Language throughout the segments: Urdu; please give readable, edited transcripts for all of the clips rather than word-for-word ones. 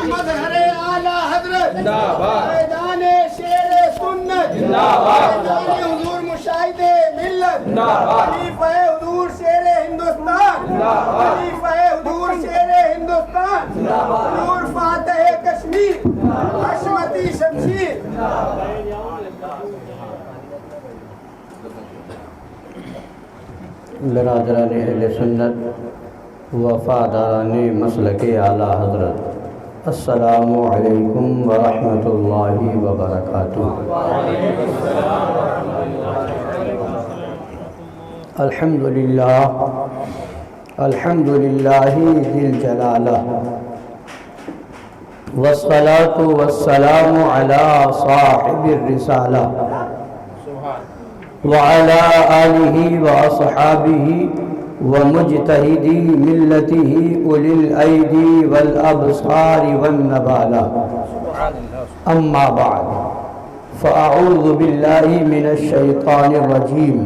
مظہر اعلی حضرت زندہ باد، میدان شیر سنت زندہ باد، میدان حضور مشاہد ملت زندہ باد، خلیفہ حضور شیر ہندوستان زندہ باد، خلیفہ حضور شیر ہندوستان حضور فاتح کشمیر حشمتی شمشیر برادران اہل سنت وفاداران مسلک اعلیٰ حضرت، السلام علیکم ورحمۃ اللہ وبرکاتہ۔ الحمد للہ ذی الجلالہ والصلاة والسلام علی صاحب الرسالہ وعلى آلہ وأصحابہ ومجتہدی ملتہ اولی الایدی والابصار والنبالہ، اما بعد فاعوذ باللہ من الشیطان الرجیم،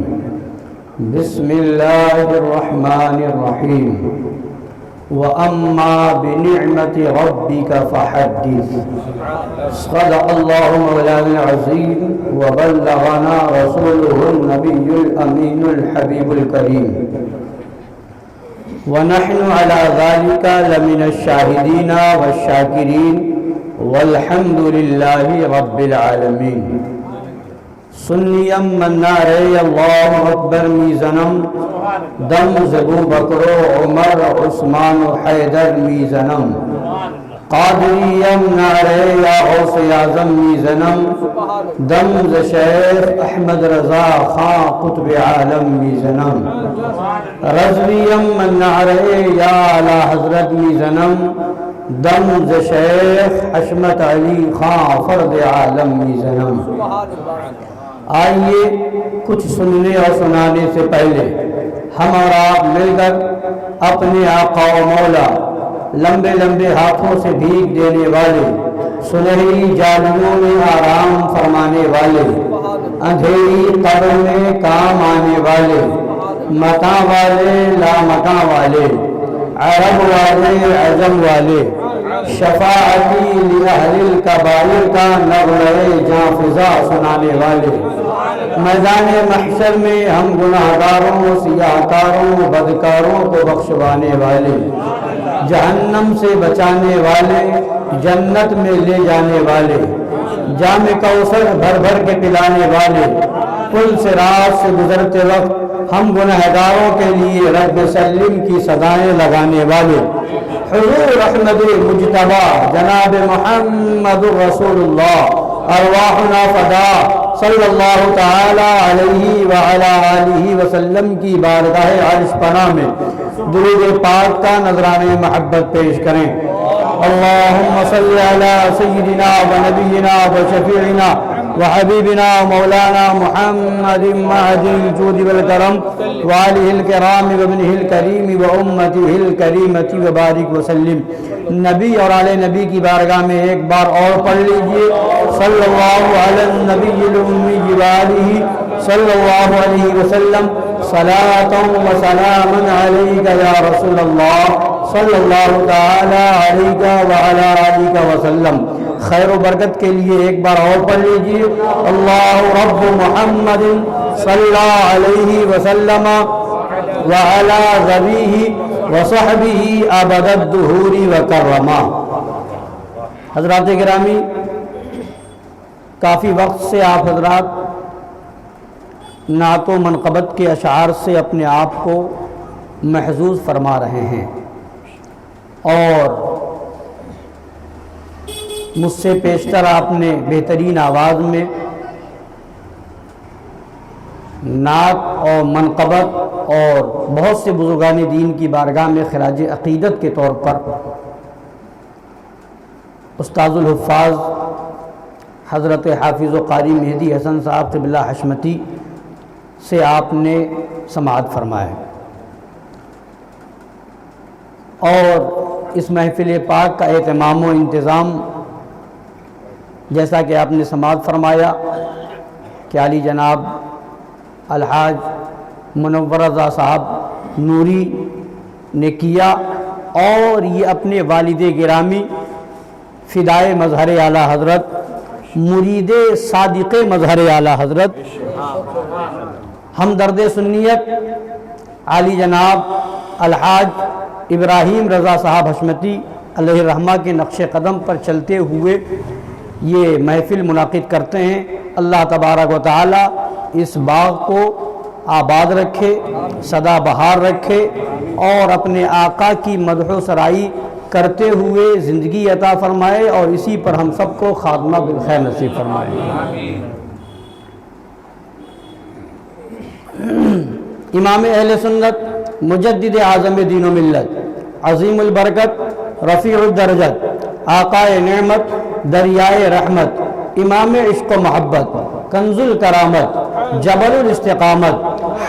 بسم اللہ الرحمن الرحیم، وَأَمَّا بِنِعْمَةِ رَبِّكَ فَحَدِّثْ۔ صدق اللہ مولانا العظیم وبلغنا رسولہ النبی الامین الحبیب الکریم، ونحن على ذلك لمن الشاہدین والشاکرین والحمد للہ رب العالمین۔ سنیم من نعرے اللہ اکبر میزنم، دم زبو بکر و عمر عثمان و حیدر میزنم، قادریم نعرے یا غوث اعظم میزنم، دم ز شیخ احمد رضا خان قطب عالم میزنم، رضویم من نعرے یا اعلیٰ حضرت میزنم، دم ز شیخ حشمت علی خان فرد عالم میزنم۔ آئیے کچھ سننے اور سنانے سے پہلے ہم اور آپ مل کر اپنے آقا و مولا، لمبے لمبے ہاتھوں سے بھیگ دینے والے، سنہری جالیوں میں آرام فرمانے والے، اندھیری قبر میں کام آنے والے، متاع والے لامکاں والے، عرب والے عجم والے، شفاعتی لأہل الکبائر کا نغمہ جاں فضا سنانے والے، میدان محشر میں ہم گناہگاروں سیاہکاروں بدکاروں کو بخشوانے والے، جہنم سے بچانے والے، جنت میں لے جانے والے، جام کوثر بھر بھر کے پلانے والے، پل صراط سے گزرتے وقت ہم گناہگاروں کے لیے رب سلم کی صدائیں لگانے والے، حضور احمد مجتبی جناب محمد رسول اللہ ارواحنا فدا صلی اللہ تعالی علیہ وعلی آلہ وسلم کی بارگاہ عرش پناہ میں درود پاک کا نذرانہ محبت پیش کریں۔ اللہم صلی علی سیدنا و نبینا و شفیعنا وحبیبنا مولانا محمد معدن الجود والکرم وآلہ الکرام وابنہ الکریم وامتہ الکریمۃ وبارک وسلم۔ نبی اور آل نبی کی بارگاہ میں ایک بار اور پڑھ لیجئے، صلی اللہ علی النبی الامی وآلہ صلی اللہ علیہ وسلم، صلاۃ و سلام علیک یا رسول اللہ صلی اللہ تعالی علیہ وعلی آلہ وسلم۔ خیر و برکت کے لیے ایک بار اور پڑھ لیجئے، اللہ رب محمد صلی علیہ وسلم وعلی ذبیہ وصحبہ ابد الدہور وکرما۔ حضرات گرامی، کافی وقت سے آپ حضرات نعت و منقبت کے اشعار سے اپنے آپ کو محظوظ فرما رہے ہیں، اور مجھ سے پیشتر آپ نے بہترین آواز میں نعت اور منقبت اور بہت سے بزرگان دین کی بارگاہ میں خراج عقیدت کے طور پر استاذ الحفاظ حضرت حافظ و قاری مہدی حسن صاحب قبلہ حشمتی سے آپ نے سماعت فرمایا، اور اس محفل پاک کا اہتمام و انتظام جیسا کہ آپ نے سماعت فرمایا کہ علی جناب الحاج منور رضا صاحب نوری نے کیا، اور یہ اپنے والد گرامی فدائے مظہر اعلیٰ حضرت، مرید صادق مظہر اعلیٰ حضرت، ہمدرد سنیت عالی جناب الحاج ابراہیم رضا صاحب حشمتی علیہ الرحمہ کے نقش قدم پر چلتے ہوئے یہ محفل منعقد کرتے ہیں۔ اللہ تبارک و تعالی اس باغ کو آباد رکھے، سدا بہار رکھے، اور اپنے آقا کی مدح و سرائی کرتے ہوئے زندگی عطا فرمائے، اور اسی پر ہم سب کو خاتمہ بالخیر نصیب فرمائے۔ امام اہل سنت، مجدد اعظم دین و ملت، عظیم البرکت، رفیع الدرجت، آقائے نعمت، دریائے رحمت، امام عشق و محبت، کنز الکرامت، جبل الاستقامت،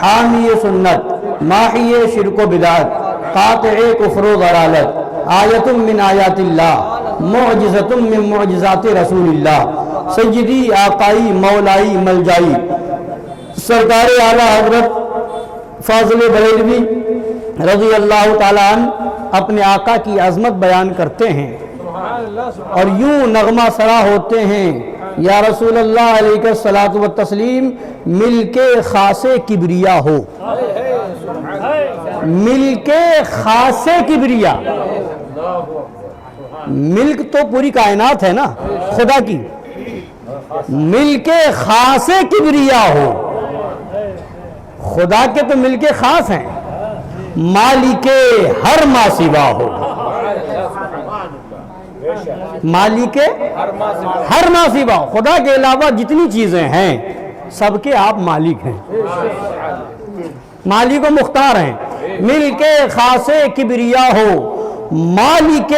حامی سنت، ماحی شرک و بدعت، قاطع کفر و ضلالت، آیت من آیات اللہ، معجزت من معجزات رسول اللہ، سیدی آقائی مولائی ملجائی، سرکار اعلیٰ حضرت فاضل بریلوی رضی اللہ تعالیٰ عنہ اپنے آقا کی عظمت بیان کرتے ہیں اور یوں نغمہ سرا ہوتے ہیں، یا رسول اللہ علیہ الصلاۃ والتسلیم، مل کے خاص کبریا ہو، مل کے خاص کبریا، ملک تو پوری کائنات ہے نا خدا کی، مل کے خاص کبریا ہو، خدا کے تو مل کے خاص ہیں، مالک ہر ما سوا ہو، مالک ہر ما سوا ہو، خدا کے علاوہ جتنی چیزیں ہیں سب کے آپ مالک ہیں، مالک و مختار ہیں، مل کے خاص کبریا ہو، مالک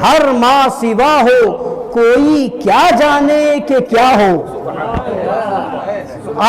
ہر ما سوا ہو، کوئی کیا جانے کہ کیا ہو۔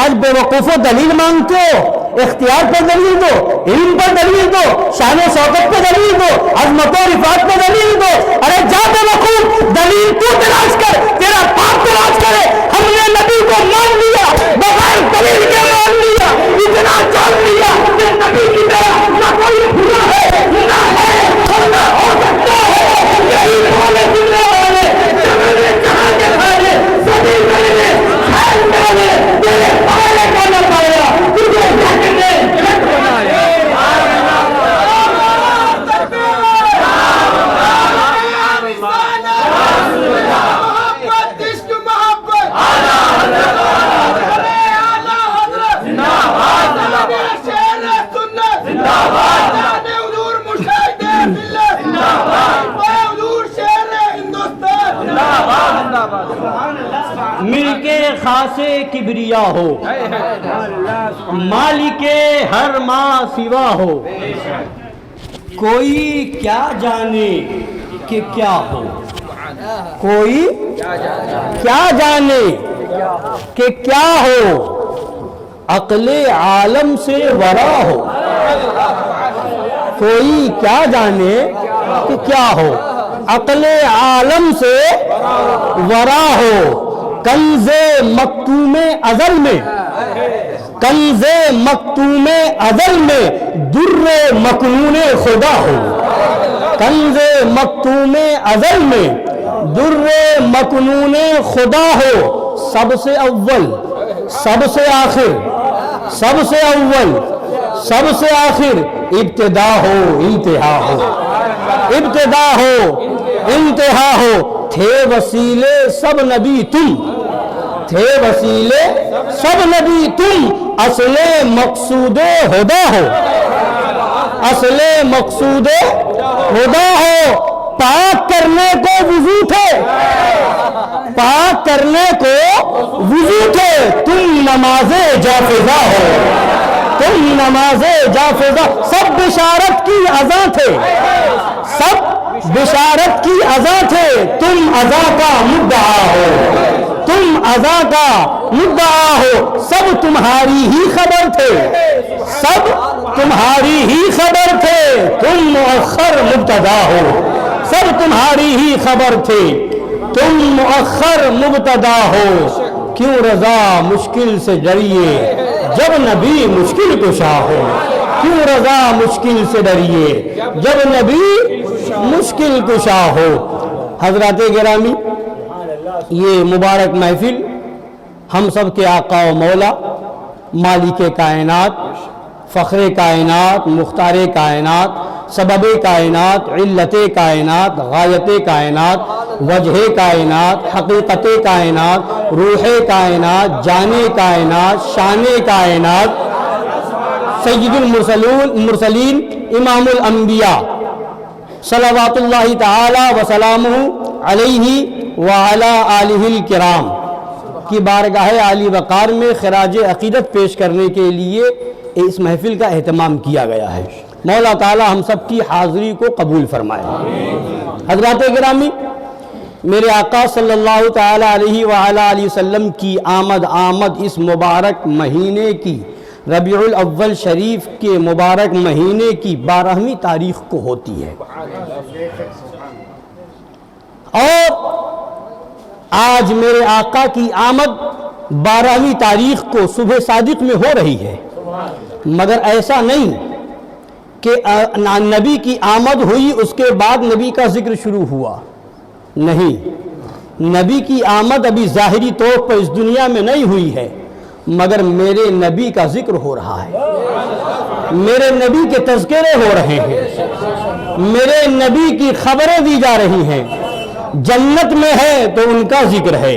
آج بے وقوفوں دلیل مانگتے ہو، اختیار پر دلیل دو، علم پر دلیل دو، شان و شوکت پر دلیل دو، عظمت و رفعت پر دلیل دو۔ ارے جا بے وقوف، دلیل تو تلاش کر، تیرا باپ تلاش کرے۔ ہم نے نبی کو مان لیا، بغیر دلیل کے مان لیا، اتنا جان لیا کہ نبی کی طرح نہ کوئی ہوا ہے، نہ ہے اور نہ ہو سکتا ہے۔ یہی بولے دنیا والے، جب کہاں کے بھائی سبھی میرے خیر میرے تیرے پائے کو نہ پایا، تجھے جھٹنے جھٹ بنایا۔ مل کے خاص کبریا ہو، مالک ہر ما سوا ہو، کوئی کیا جانے کہ کیا ہو، کوئی کیا جانے کہ کیا ہو، عقل عالم سے ورا ہو، کوئی کیا جانے کہ کیا ہو، عقل عالم سے ورا ہو، کنز مکتوم ازل میں، کنز مکتوم ازل میں در مکنون خدا ہو، کنز مکتوم ازل میں در مکنون خدا ہو، سب سے اول سب سے آخر، سب سے اول سب سے آخر، ابتدا ہو انتہا ہو، ابتدا ہو انتہا ہو، تھے وسیلے سب نبی تم، تھے وسیلے سب نبی تم، اصل مقصود خدا ہو، اصل مقصود خدا ہو، پاک کرنے کو وضو تھے، پاک کرنے کو وضو تھے، تم نماز جافزہ ہو، تم نماز جافزہ، سب بشارت کی اذاں تھے، سب بشارت کی اذاں تھے، تم اذاں کا مدعا ہو، تم اذاں کا مدعا ہو، سب تمہاری ہی خبر تھے، سب تمہاری ہی خبر تھے، تم مؤخر مبتدا ہو، سب تمہاری ہی خبر تھے، تم مؤخر مبتدا ہو، کیوں رضا مشکل سے ڈریے جب نبی مشکل کشا ہو، کیوں رضا مشکل سے ڈریے جب نبی مشکل کشا ہو، حضرات گرامی، یہ مبارک محفل ہم سب کے آقا و مولا مالک کائنات، فخر کائنات، مختار کائنات، سبب کائنات، علت کائنات، غایت کائنات، وجہ کائنات، حقیقت کائنات، روح کائنات، جان کائنات، شان کائنات، سید المرسلین امام الانبیاء صلوات اللہ تعالی وسلامہ علیہ وعلی آلہ الکرام کی بارگاہ عالی وقار میں خراج عقیدت پیش کرنے کے لیے اس محفل کا اہتمام کیا گیا ہے۔ مولا تعالی ہم سب کی حاضری کو قبول فرمائے۔ حضرات گرامی، میرے آقا صلی اللہ تعالی علیہ وآلہ وسلم کی آمد اس مبارک مہینے کی، ربیع الاول شریف کے مبارک مہینے کی 12ویں تاریخ کو ہوتی ہے، اور آج میرے آقا کی آمد 12ویں تاریخ کو صبح صادق میں ہو رہی ہے، مگر ایسا نہیں کہ نبی کی آمد ہوئی اس کے بعد نبی کا ذکر شروع ہوا، نہیں، نبی کی آمد ابھی ظاہری طور پر اس دنیا میں نہیں ہوئی ہے، مگر میرے نبی کا ذکر ہو رہا ہے، میرے نبی کے تذکرے ہو رہے ہیں، میرے نبی کی خبریں دی جا رہی ہیں۔ جنت میں ہے تو ان کا ذکر ہے،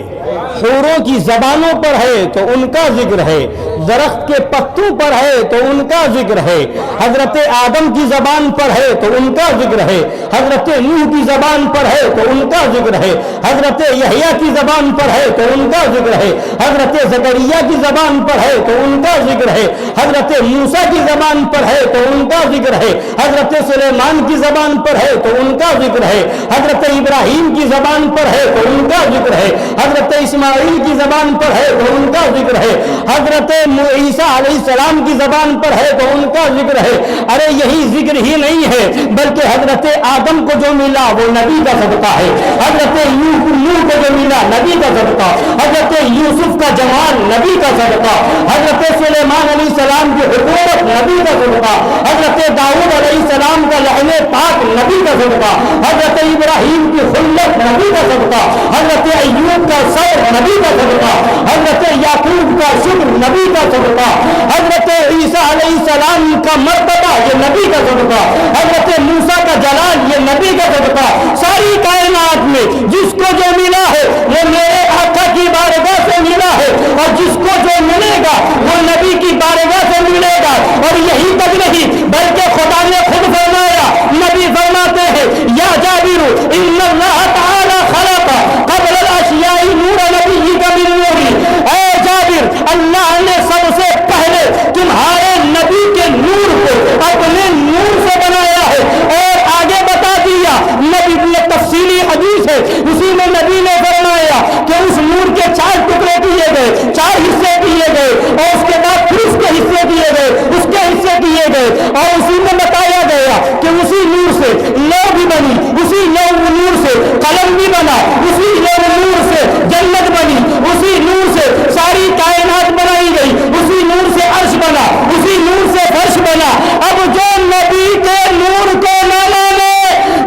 حوروں کی زبانوں پر ہے تو ان کا ذکر ہے، درخت کے پتوں پر ہے تو ان کا ذکر ہے، حضرت آدم کی زبان پر ہے تو ان کا ذکر ہے، حضرت نوح کی زبان پر ہے تو ان کا ذکر ہے، حضرت یحییٰ کی زبان پر ہے تو ان کا ذکر ہے، حضرت زکریا کی زبان پر ہے تو ان کا ذکر ہے، حضرت موسیٰ کی زبان پر ہے تو ان کا ذکر ہے، حضرت سلیمان کی زبان پر ہے تو ان کا ذکر ہے، حضرت ابراہیم کی زبان پر ہے تو ان کا ذکر ہے، حضرت اسماعیل کی زبان پر ہے تو ان کا ذکر ہے، حضرت عیسیٰ علیہ السلام کی زبان پر ہے تو ان کا ذکر ہے۔ ارے یہی ذکر ہی نہیں ہے بلکہ حضرت آدم کو جو ملا وہ نبی کا صدقہ ہے، حضرت نوح کو جو ملا نبی کا صدقہ، حضرت یوسف کا جمال نبی کا صدقہ، حضرت سلیمان علیہ السلام کی حکومت نبی کا صدقہ، حضرت داؤد علیہ السلام کا لحن پاک نبی کا صدقہ، حضرت ابراہیم کی خلت نبی کا صدقہ، حضرت ایوب کا صبر نبی کا صدقہ، حضرت یعقوب کا شکر نبی کا صدقہ، حضرت عیسیٰ علیہ السلام کا مرتبہ یہ نبی کا صدقہ، حضرت موسیٰ کا جلال یہ نبی کا صدقہ۔ ساری کائنات میں جس کو جو ملا ہے وہ میرے آقا کی بارگاہ سے ملا ہے، اور جس کو جو ملے گا وہ نبی کی بارگاہ سے ملے گا۔ اور یہی تک نہیں بلکہ خدا نے خود فرمایا، نبی فرماتے ہیں یا جابر ان اللہ تعالی خلق قبل الاشیاء نور نبی کا من نوری، اے جابر اللہ نے سب سے پہلے تمہارے نبی کے نور کو اپنے نور سے بنایا ہے۔ اور آگے بتا دیا، نبی نے تفصیلی حدیث ہے اسی میں نبی نے فرمایا کہ اس نور کے 4 ٹکڑے کیے گئے، 4 حصے کیے گئے، اور اس کے بعد پھر اس کے حصے کیے گئے، اس کے حصے کیے گئے، اور اسی میں بتایا گیا کہ اسی نور سے لو بھی بنی، اسی لو نور سے قلم بھی بنا، اسی لو نور سے جنت بنی، اسی نور سے ساری کائنات بنائی گئی، اسی نور سے عرش بنا، اسی نور سے فرش بنا۔ اب جو نبی کے نور کو نہ مانے،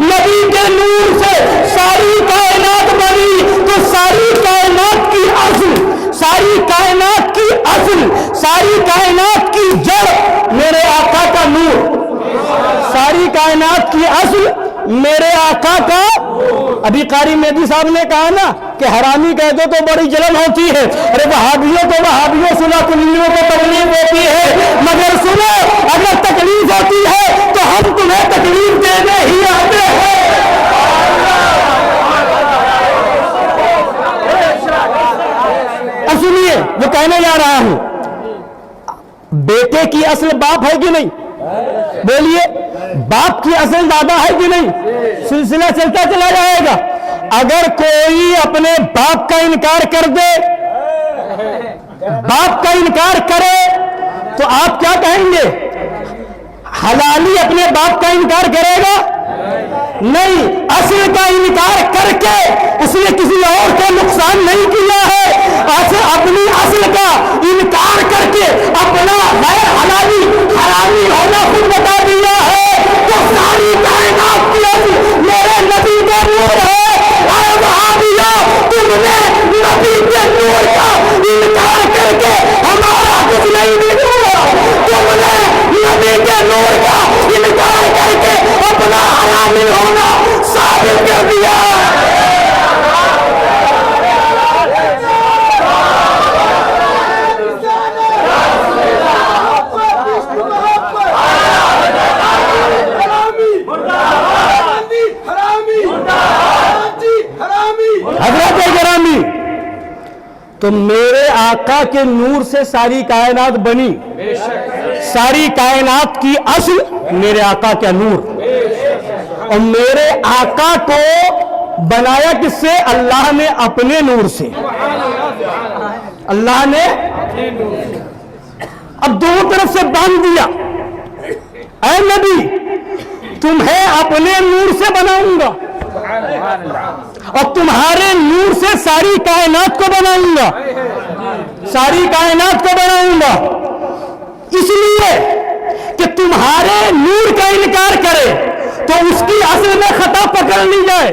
نبی کے نور سے ساری کائنات بنی، تو ساری کائنات کی اصل، ساری کائنات کی اصل، ساری کائنات کی جڑ میرے آقا کا نور، ساری کائنات کی اصل میرے آقا کا۔ ابھی قاری مہدی صاحب نے کہا نا کہ حرامی کہہ دو تو بڑی جلن ہوتی ہے، ارے وہابیوں کو وہابیوں، سنا کلیوں کو تکلیف ہوتی ہے، مگر سنو اگر تکلیف ہوتی ہے تو ہم تمہیں تکلیف دینے ہی آتے ہیں۔ اب سنیے وہ کہنے جا رہا ہوں، بیٹے کی اصل باپ ہے کہ نہیں؟ بولیے، باپ کی اصل دادا ہے کہ نہیں؟ سلسلہ چلتا چلا جائے گا۔ اگر کوئی اپنے باپ کا انکار کر دے، باپ کا انکار کرے تو آپ کیا کہیں گے؟ حلالی اپنے باپ کا انکار کرے گا؟ نہیں، اصل کا انکار کر کے اس نے کسی اور کا نقصان نہیں کیا ہے، اپنی اصل کا انکار کر کے اپنا غیر حلالی حرامی ہونا خود بتا دیا ہے۔ تو ساری کائنات کی اصل میرے نبی کا نور ہے، جمی تو میرے آقا کے نور سے ساری کائنات بنی. ساری کائنات کی اصل میرے آقا کا نور. اور میرے آقا کو بنایا کس سے؟ اللہ نے اپنے نور سے. اللہ نے اب دونوں طرف سے باندھ دیا. اے نبی تمہیں اپنے نور سے بناؤں گا اور تمہارے نور سے ساری کائنات کو بناؤں گا. ساری کائنات کو بناؤں گا اس لیے کہ تمہارے نور کا انکار کرے تو اس کی اصل میں خطا پکڑ لی جائے.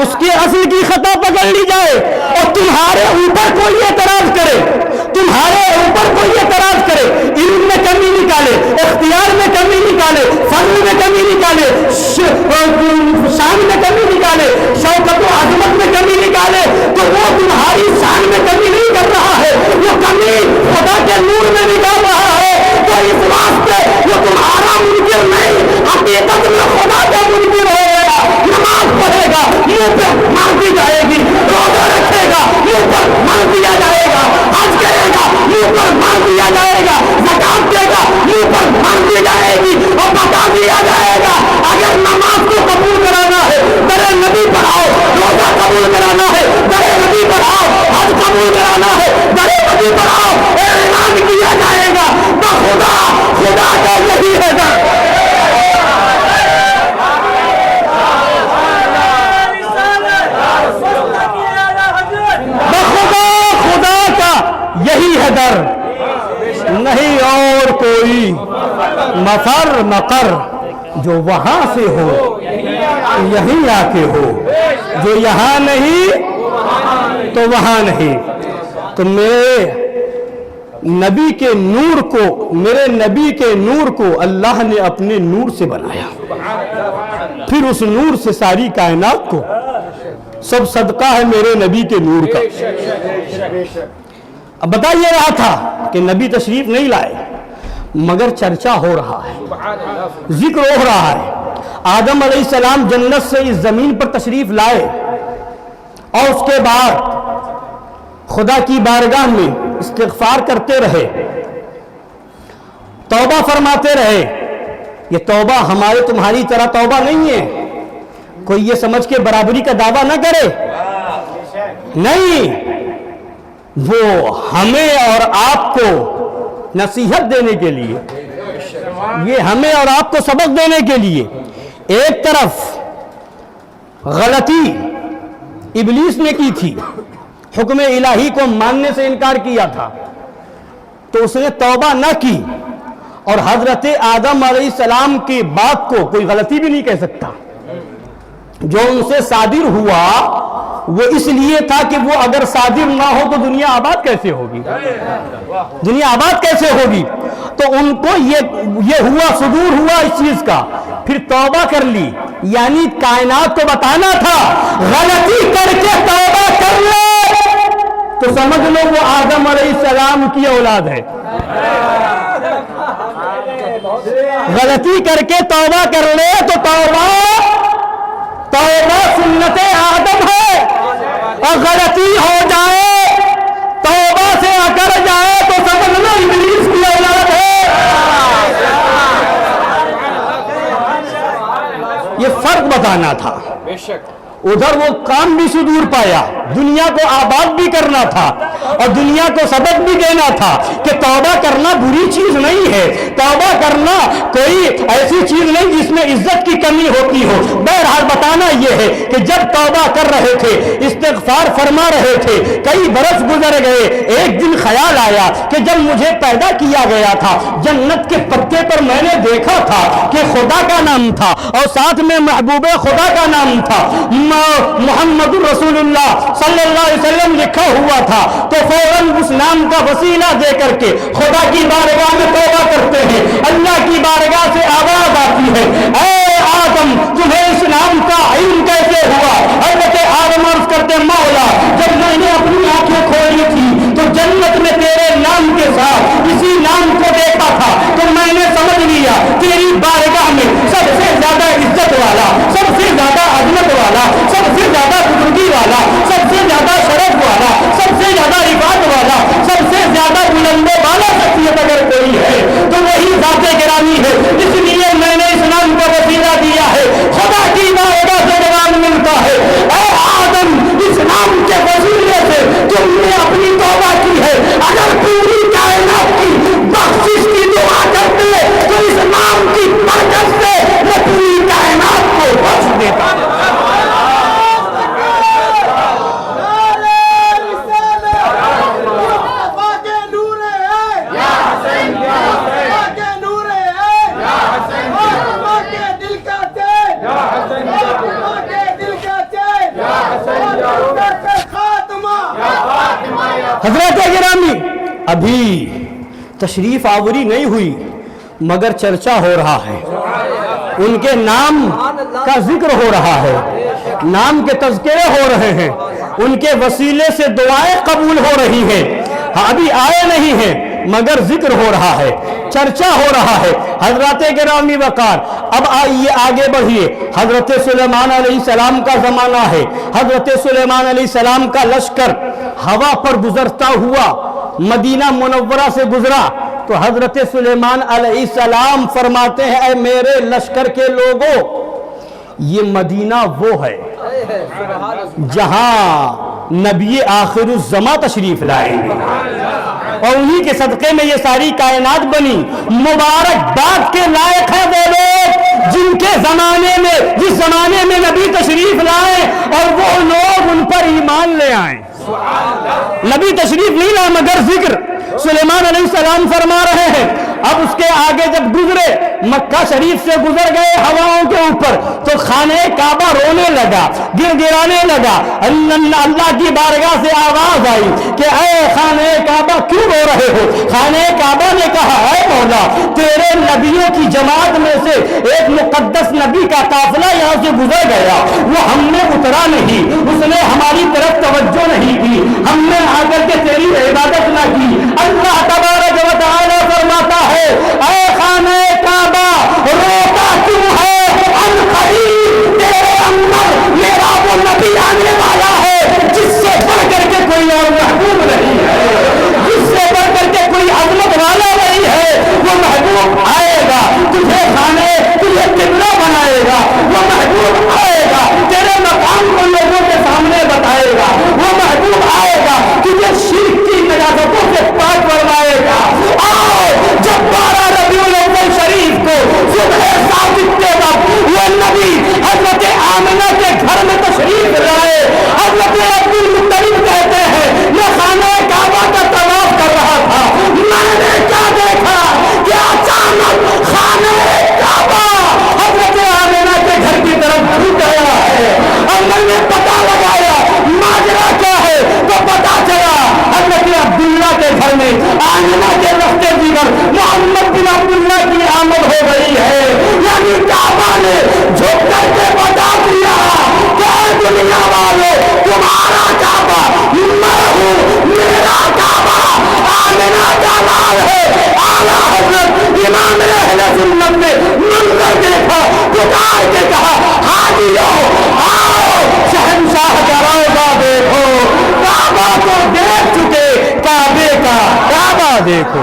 اس کی اصل کی خطا پکڑ لی جائے. اور تمہارے اوپر کوئی اعتراض کرے، تمہارے اوپر کوئی اعتراض کرے، علم میں کمی نکالے، اختیار میں کمی نکالے، فضل میں کمی نکالے، شان میں کمی نکالے، شوکت و عظمت میں کمی نکالے، تو وہ تمہاری شان میں کمی نہیں کر رہا ہے، وہ کمی خدا کے نور میں نکال رہا ہے. تو اس واسطے وہ تمہارا منکر نہیں، حقیقت میں خدا کا منکر ہو گیا. نماز پڑھے گا منہ پہ مار دی جائے گی، روزہ رکھے گا منہ پر مار دیا جائے گا، حج کرے گا منہ پر مار دیا جائے گا، زکات دے گا منہ پر مار دی جائے گی اور بتا دیا جائے گا اگر نماز کو قبول کرانا ہے درے نبی پڑھاؤ، روزہ قبول کرانا ہے درے نبی پڑھاؤ، حج قبول کرانا ہے درے نبی پڑھاؤ. اعلان کیا جائے گا بخدا خدا کا یہی ہے در. خدا کا یہی ہے در، نہیں اور کوئی مفر مقر. جو وہاں سے ہو یہیں آ کے ہو، جو یہاں نہیں تو وہاں نہیں. تو میرے نبی کے نور کو، میرے نبی کے نور کو اللہ نے اپنے نور سے بنایا. پھر اس نور سے ساری کائنات کو، سب صدقہ ہے میرے نبی کے نور کا. اب بتا یہ رہا تھا کہ نبی تشریف نہیں لائے مگر چرچا ہو رہا ہے، ذکر ہو رہا ہے. آدم علیہ السلام جنت سے اس زمین پر تشریف لائے اور اس کے بعد خدا کی بارگاہ میں استغفار کرتے رہے، توبہ فرماتے رہے. یہ توبہ ہمارے تمہاری طرح توبہ نہیں ہے. کوئی یہ سمجھ کے برابری کا دعویٰ نہ کرے، نہیں، وہ ہمیں اور آپ کو نصیحت دینے کے لیے، یہ ہمیں اور آپ کو سبق دینے کے لیے. ایک طرف غلطی ابلیس نے کی تھی، حکم الہی کو ماننے سے انکار کیا تھا، تو اس نے توبہ نہ کی. اور حضرت آدم علیہ السلام کی بات کو کوئی غلطی بھی نہیں کہہ سکتا. جو ان سے صادر ہوا وہ اس لیے تھا کہ وہ اگر صادر نہ ہو تو دنیا آباد کیسے ہوگی؟ دنیا آباد کیسے ہوگی؟ تو ان کو یہ ہوا، صدور ہوا اس چیز کا. پھر توبہ کر لی، یعنی کائنات کو بتانا تھا غلطی کر کے توبہ کر لے تو سمجھ لو وہ آدم علیہ السلام کی اولاد ہے. غلطی کر کے توبہ کر لے تو توبہ سنت آدم ہے. اور غلطی ہو جائے توبہ سے اکڑ جائے تو سمجھ لو ابلیس کی اولاد ہے. یہ فرق بتانا تھا. ادھر وہ کام بھی صدور پایا، دنیا کو آباد بھی کرنا تھا اور دنیا کو سبق بھی دینا تھا کہ توبہ کرنا بری چیز نہیں ہے، توبہ کرنا کوئی ایسی چیز نہیں جس میں عزت کی کمی ہوتی ہو. بہرحال بتانا یہ ہے کہ جب توبہ کر رہے تھے، استغفار فرما رہے تھے، کئی برس گزر گئے، ایک دن خیال آیا کہ جب مجھے پیدا کیا گیا تھا جنت کے پتے پر میں نے دیکھا تھا کہ خدا کا نام تھا اور ساتھ میں محبوب خدا کا نام تھا، محمد رسول اللہ صلی اللہ علیہ وسلم لکھا ہوا تھا. تو فوراً اس نام کا وسیلہ دے کر کے خدا کی بارگاہ میں توبہ کرتے ہیں. اللہ کی بارگاہ سے آواز آتی ہے، اے آدم تمہیں اس نام کا علم کیسے ہوا؟ حضرت آدم عرض کرتے مولا جب میں نے اپنی آنکھیں کھولی تھی تو جنت میں تیرے نام کے ساتھ اسی نام کو دیکھا تھا تو میں نے سمجھ لیا تیری بارگاہ میں سب سے زیادہ عزت والا، سب سے زیادہ عظمت والا، سب سے زیادہ بزرگی والا، سب سے حضرات گرامی، ابھی تشریف آوری نہیں ہوئی مگر چرچا ہو رہا ہے، ان کے نام کا ذکر ہو رہا ہے، نام کے تذکرے ہو رہے ہیں، ان کے وسیلے سے دعائیں قبول ہو رہی ہیں۔ ابھی آئے نہیں ہیں مگر ذکر ہو رہا ہے، چرچا ہو رہا ہے۔ حضرات گرامی وقار، اب آئیے آگے بڑھیے۔ حضرت سلیمان علیہ السلام کا زمانہ ہے، حضرت سلیمان علیہ السلام کا لشکر ہوا پر گزرتا ہوا مدینہ منورہ سے گزرا تو حضرت سلیمان علیہ السلام فرماتے ہیں، اے میرے لشکر کے لوگوں، یہ مدینہ وہ ہے جہاں نبی آخر الزماں تشریف لائیں گے، اور انہی کے صدقے میں یہ ساری کائنات بنی۔ مبارکباد کے لائق ہیں وہ لوگ جن کے زمانے میں، جس زمانے میں نبی تشریف لائیں اور وہ لوگ ان پر ایمان لے آئیں۔ نبی تشریف نہیں لائے مگر ذکر۔ سلیمان علیہ السلام فرما رہے ہیں، اب اس کے آگے جب گزرے، مکہ شریف سے گزر گئے ہواؤں کے اوپر، تو خانہ کعبہ رونے لگا، گر گرانے لگا۔ اللہ کی بارگاہ سے آواز آئی کہ اے خانہ کعبہ کیوں رو رہے ہو؟ خانہ کعبہ نے کہا، اے مولا، تیرے نبیوں کی جماعت میں سے ایک مقدس نبی کا قافلہ یہاں سے گزر گیا، وہ ہم نے اترا نہیں، اس نے ہماری طرف توجہ نہیں کی، ہم نے آ کر کے تیری عبادت نہ کی۔ اللہ تبارک و تعالی فرماتا ہے، اے خانہ کعبہ روتا کیوں ہے؟ ان قریب تیرے اندر میرا وہ نبی آنے والا ہے جس سے بڑھ کر کے کوئی اور محبوب نہیں ہے، جس سے بڑھ کر کے کوئی عظمت والا نہیں ہے۔ وہ محبوب آئے گا، تجھے قبلہ بنائے گا، وہ محبوب آئے گا، تیرے مقام کو لوگوں کے سامنے بتائے گا، وہ محبوب آئے گا، تجھے شرک کی نجاستوں سے پاک فرمائے گا۔ آؤ، جب 12 ربیع الاول شریف کو صبح صادق کے وقت وہ نبی حضرت آمنہ کے گھر میں تشریف لائے، حضرت عبد المطلب کہتے ہیں، میں خانہ کعبہ کا طواف کر رہا تھا، میں نے کیا دیکھا کہ اچانک خانہ کعبہ حضرت آمنہ کے گھر کی طرف جھک گیا ہے، اور میں نے پتہ لگایا ماجرا کیا ہے، تو پتہ چلا حضرت عبداللہ کے گھر میں آمنہ کے رستے دیگر محمد بن عبداللہ کی آمد ہو گئی ہے۔ یعنی کعبہ نے جھک کر کے بتا دیا کہ اے دنیا والوں، تمہارا کعبہ میں ہوں، میرا کعبہ آمنہ کا لال ہے۔ اعلیٰ حضرت امام اہل سنت نے منظر دیکھا، پکار کے کہا، حاجیوں آؤ، شہنشاہ کا روضہ دیکھو، کعبہ کو دیکھ چکے، کعبے کا کعبہ دیکھو۔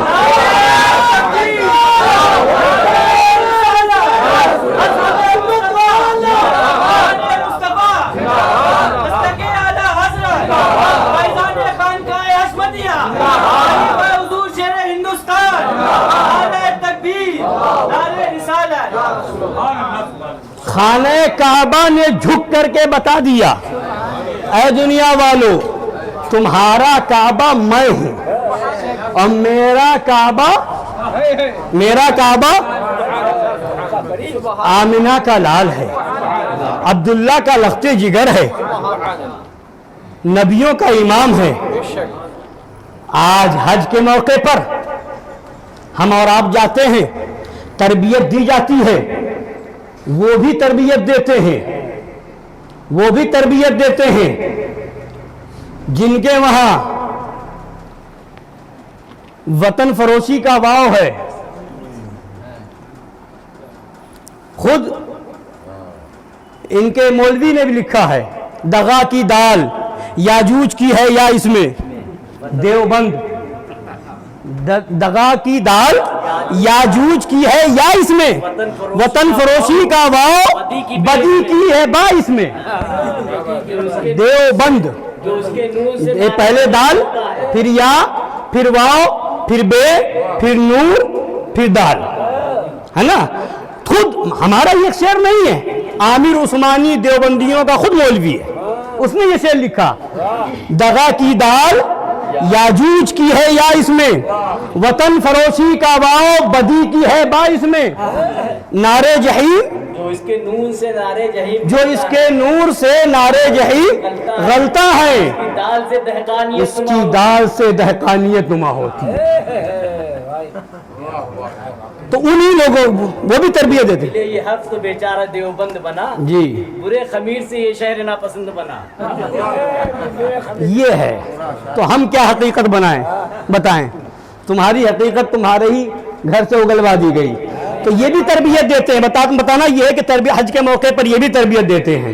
خانہ کعبہ نے جھک کر کے بتا دیا، اے دنیا والو، تمہارا کعبہ میں ہوں، اور میرا کعبہ آمنہ کا لال ہے، عبداللہ کا لخت جگر ہے، نبیوں کا امام ہے۔ آج حج کے موقع پر ہم اور آپ جاتے ہیں، تربیت دی جاتی ہے، وہ بھی تربیت دیتے ہیں، جن کے وہاں وطن فروشی کا واو ہے، خود ان کے مولوی نے بھی لکھا ہے، دغا کی دال یاجوج کی ہے یا اس میں، دیوبند، دغا کی دال یاجوج کی ہے یا اس میں، وطن فروشی کا واو بدی کی ہے با اس میں، دیوبند، پہلے دال، پھر یا، پھر واو، پھر بے، پھر نور، پھر دال، ہے نا۔ خود ہمارا یہ شعر نہیں ہے، عامر عثمانی دیوبندیوں کا خود مولوی ہے، اس نے یہ شعر لکھا، دغا کی دال یاجوج کی ہے یا اس میں، وطن فروشی کا واو بدی کی ہے با اس میں، نعرے جہیم اس کے نور سے نارے جہیم جو اس کے نور سے نارے جہیم غلتا ہے دال سے دہقانیت اس کی دال سے دہقانیت نما ہوتی ہے. تو انہی لوگوں وہ بھی تربیت دیتے. یہ حرف تو بیچارہ دیوبند بنا جی برے خمیر سے یہ شہر ناپسند بنا. یہ ہے. تو ہم کیا حقیقت بتائیں. تمہاری حقیقت تمہارے ہی گھر سے اگلوا دی گئی. تو یہ بھی تربیت دیتے ہیں. بتانا یہ ہے کہ تربیت حج کے موقع پر یہ بھی تربیت دیتے ہیں.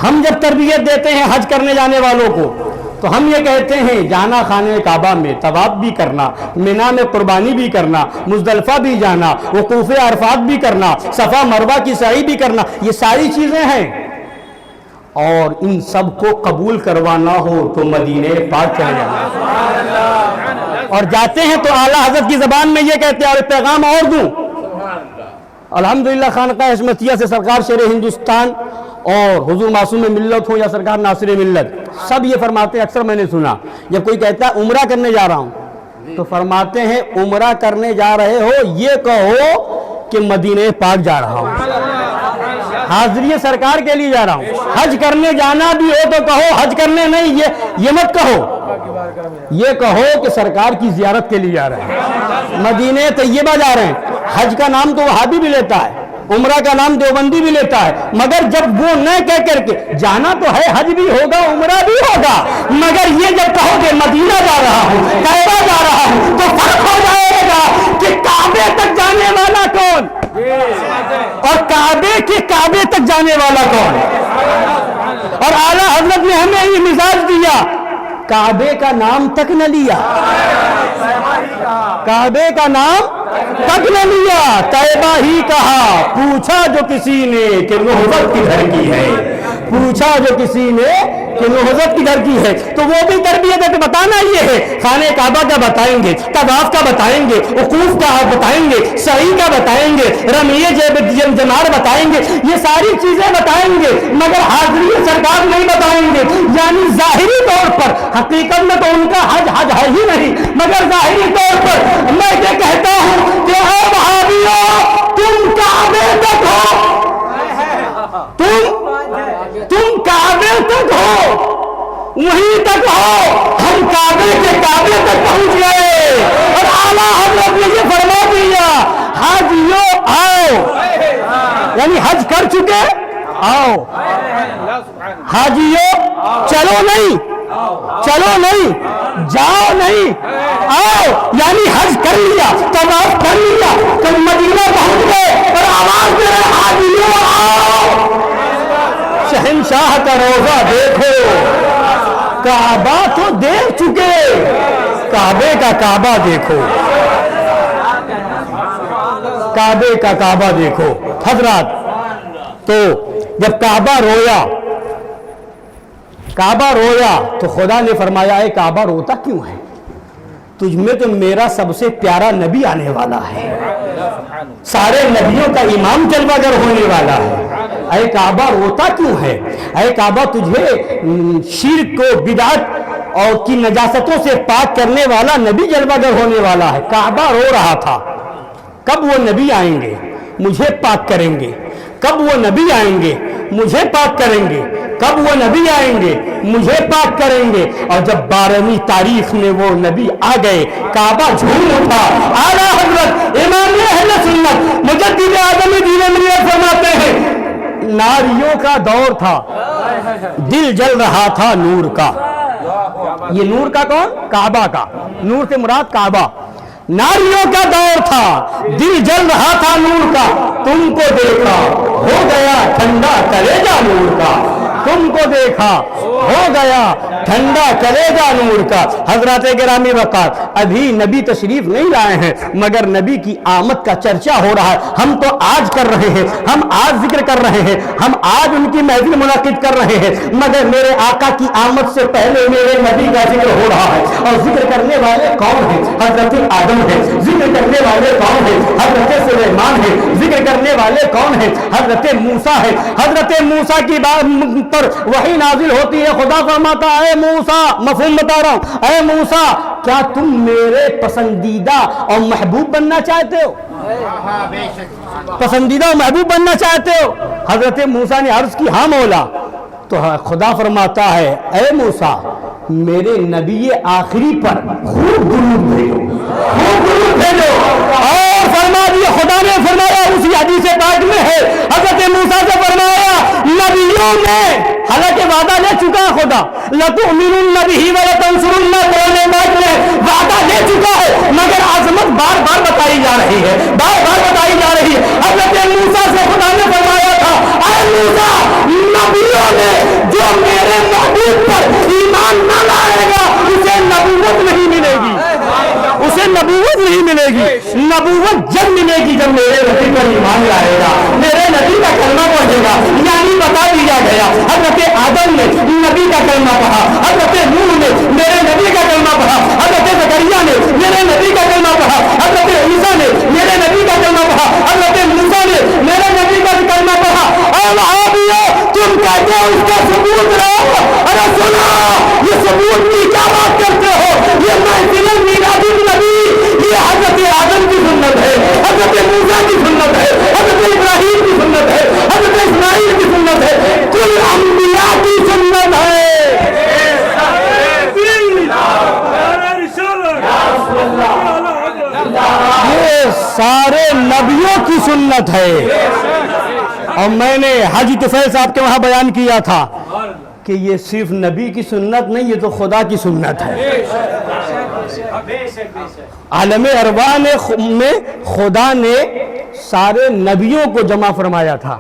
ہم جب تربیت دیتے ہیں حج کرنے جانے والوں کو تو ہم یہ کہتے ہیں جانا خانہ کعبہ میں طواف بھی کرنا, مینا میں قربانی بھی کرنا, مزدلفہ بھی جانا, وقوف عرفات بھی کرنا, صفا مروہ کی سعی بھی کرنا. یہ ساری چیزیں ہیں. اور ان سب کو قبول کروانا ہو تو مدینہ پاک چلے جانا. اور جاتے ہیں تو اعلیٰ حضرت کی زبان میں یہ کہتے ہیں اور پیغام اور دوں. الحمدللہ خانقاہ حشمتیہ سے سرکار شیر ہندوستان اور حضور معصوم ملت ہوں یا سرکار ناصر ملت سب یہ فرماتے ہیں. اکثر میں نے سنا جب کوئی کہتا ہے عمرہ کرنے جا رہا ہوں تو فرماتے ہیں عمرہ کرنے جا رہے ہو یہ کہو کہ مدینہ پاک جا رہا ہوں, حاضری سرکار کے لیے جا رہا ہوں. حج کرنے جانا بھی ہو تو کہو حج کرنے نہیں, یہ مت کہو, یہ کہو کہ سرکار کی زیارت کے لیے جا رہے ہیں, مدینہ طیبہ جا رہے ہیں. حج کا نام تو وہابی بھی لیتا ہے, عمرہ کا نام دیوبندی بھی لیتا ہے, مگر جب وہ نہ کہہ کر کے جانا تو ہے حج بھی ہوگا عمرہ بھی ہوگا, مگر یہ جب کہو کہ مدینہ جا رہا ہوں کعبہ جا رہا ہوں تو فرق ہو جائے گا کہ کعبے تک جانے والا کون اور کعبے تک جانے والا کون. اور اعلیٰ حضرت نے ہمیں یہ مزاج دیا, کعبے کا نام تک نہ لیا, کعبے کا نام تک نہ لیا, طیبہ ہی کہا. پوچھا جو کسی نے کہ نہضت کدھر کی ہے, پوچھا جو کسی نے کہ نہضت کدھر کی ہے. تو وہ بھی تربیت ہے. بتانا یہ ہے خانہ کعبہ کا بتائیں گے, طواف کا بتائیں گے, وقوف کا بتائیں گے, سعی کا بتائیں گے, رمیہ جمار بتائیں گے, یہ ساری چیزیں بتائیں گے, مگر حاضری سرکار نہیں بتائیں گے. یعنی ظاہری طور پر حقیقت میں تو ان کا حج ہے ہی نہیں, مگر ظاہری طور پر میں یہ کہتا ہوں کہ اے وہابیوں تم کعبے تک ہو, تم کعبے تک ہو, وہیں تک ہو. ہم کعبے تک پہنچ گئے اور اعلیٰ حضرت نے یہ فرما دیا حاجیوں آؤ, یعنی حج کر چکے آؤ, حاجیوں چلو نہیں جاؤ نہیں آؤ, یعنی حج کر لیا طواف کر لیا تو مدینہ پہنچ گئے اور آواز دے رہے حاجیوں آؤ. شہنشاہ کا روضہ دیکھو, کعبہ تو دیکھ چکے, کعبے کا کعبہ دیکھو, کعبے کا کعبہ دیکھو. حضرات تو جب کعبہ رویا تو خدا نے فرمایا ہے کعبہ روتا کیوں ہے, تجھ میں تو میرا سب سے پیارا نبی آنے والا ہے, سارے نبیوں کا امام جلوہ گر ہونے والا ہے. اے کعبہ روتا کیوں ہے, اے کعبہ تجھے شرک کو بدعت اور کی نجاستوں سے پاک کرنے والا نبی جلوہ گر ہونے والا ہے. کعبہ رو رہا تھا کب وہ نبی آئیں گے مجھے پاک کریں گے, کب وہ نبی آئیں گے مجھے پاک کریں گے, کب وہ نبی آئیں گے مجھے پاک کریں گے. اور جب 12ویں تاریخ میں وہ نبی آ گئے کعبہ جھوم اٹھا. اعلیٰ حضرت امام اہل سنت مجدد اعظم دین ملت فرماتے ہیں ناریوں کا دور تھا, دل جل رہا تھا نور کا. یہ نور کا کون, کعبہ کا, نور سے مراد کعبہ. ناریوں کا دور تھا, دل جل رہا تھا نور کا, تم کو دیکھا ہو گیا ٹھنڈا کلیجہ نور کا, تم کو دیکھا ہو گیا ٹھنڈا کلیجہ نور کا. حضرات گرامی وقار ابھی نبی تشریف نہیں لائے ہیں مگر نبی کی آمد کا چرچا ہو رہا ہے. ہم تو آج کر رہے ہیں, ہم آج ذکر کر رہے ہیں, ہم آج ان کی محفل منعقد کر رہے ہیں, مگر میرے آقا کی آمد سے پہلے میرے نبی کا ذکر ہو رہا ہے. اور ذکر کرنے والے کون ہیں, حضرت آدم ہے, ذکر کرنے والے کون ہیں, حضرت سلیمان ہے, ذکر کرنے والے کون ہیں, حضرت موسیٰ ہے. حضرت موسیٰ کی بات پر وحی نازل ہوتی ہے, خدا فرماتا ہے موسیٰ, مفہوم بتا رہا ہوں, اے موسیٰ کیا تم میرے پسندیدہ اور محبوب بننا چاہتے ہو, پسندیدہ محبوب بننا چاہتے ہو؟ حضرت موسیٰ نے عرض کی ہاں مولا. تو خدا فرماتا ہے اے موسیٰ میرے نبی آخری پر خوب درود بھیجو، خوب درود بھیجو. اور فرما دیا خدا نے فرمایا اسی حدیث پاک میں ہے، حضرت موسیٰ سے فرمایا نبیوں میں حالانکہ وعدہ لے چکا ہے خدا، لَتُؤْمِنُنَّ بِهِ وَلَتَنْصُرُنَّ قرآن پاک میں وعدہ لے چکا ہے، مگر عظمت بار بار بتائی جا رہی ہے، بار بار بتائی جا رہی ہے. حضرت موسیٰ سے خدا نے فرمایا تھا اے موسیٰ نبیوں میں جو میرے محبوب پر ایمان نہ لائے گا اسے نبوت نہیں ملے گی، اسے نبوت نہیں ملے گی. نبوت جب ملے گی جب میرے نبی پر ایمان لائے گا، میرے نبی کا کلمہ پڑھے گا. یعنی بتا دیا گیا حضرت آدم نے نبی کا کلمہ پڑھا، حضرت نوح نے میرے نبی کا کلمہ پڑھا، حضرت زکریا نے میرے نبی کا کلمہ پڑھا، حضرت عیسیٰ نے میرے نبی کا کلمہ پڑھا، حضرت موسیٰ نے میرے نبی کا کلمہ پڑھا. اور وہابیوں تم کہتے ہو اس کا ثبوت رہو، ارے سنا یہ ثبوت کی کیا بات کرتے ہو؟ یہ محفل میلاد النبی یہ حضرت آدم کی سنت ہے، حضرت موسیٰ کی سنت ہے، حضرت ابراہیم کی سنت ہے، حضرت اسماعیل کی سنت ہے، کل انبیاء کی سنت ہے. یہ سارے نبیوں کی سنت ہے. اور میں نے حاجی طفیل صاحب کے وہاں بیان کیا تھا کہ یہ صرف نبی کی سنت نہیں، یہ تو خدا کی سنت ہے. عالم ارواح میں خدا نے سارے نبیوں کو جمع فرمایا تھا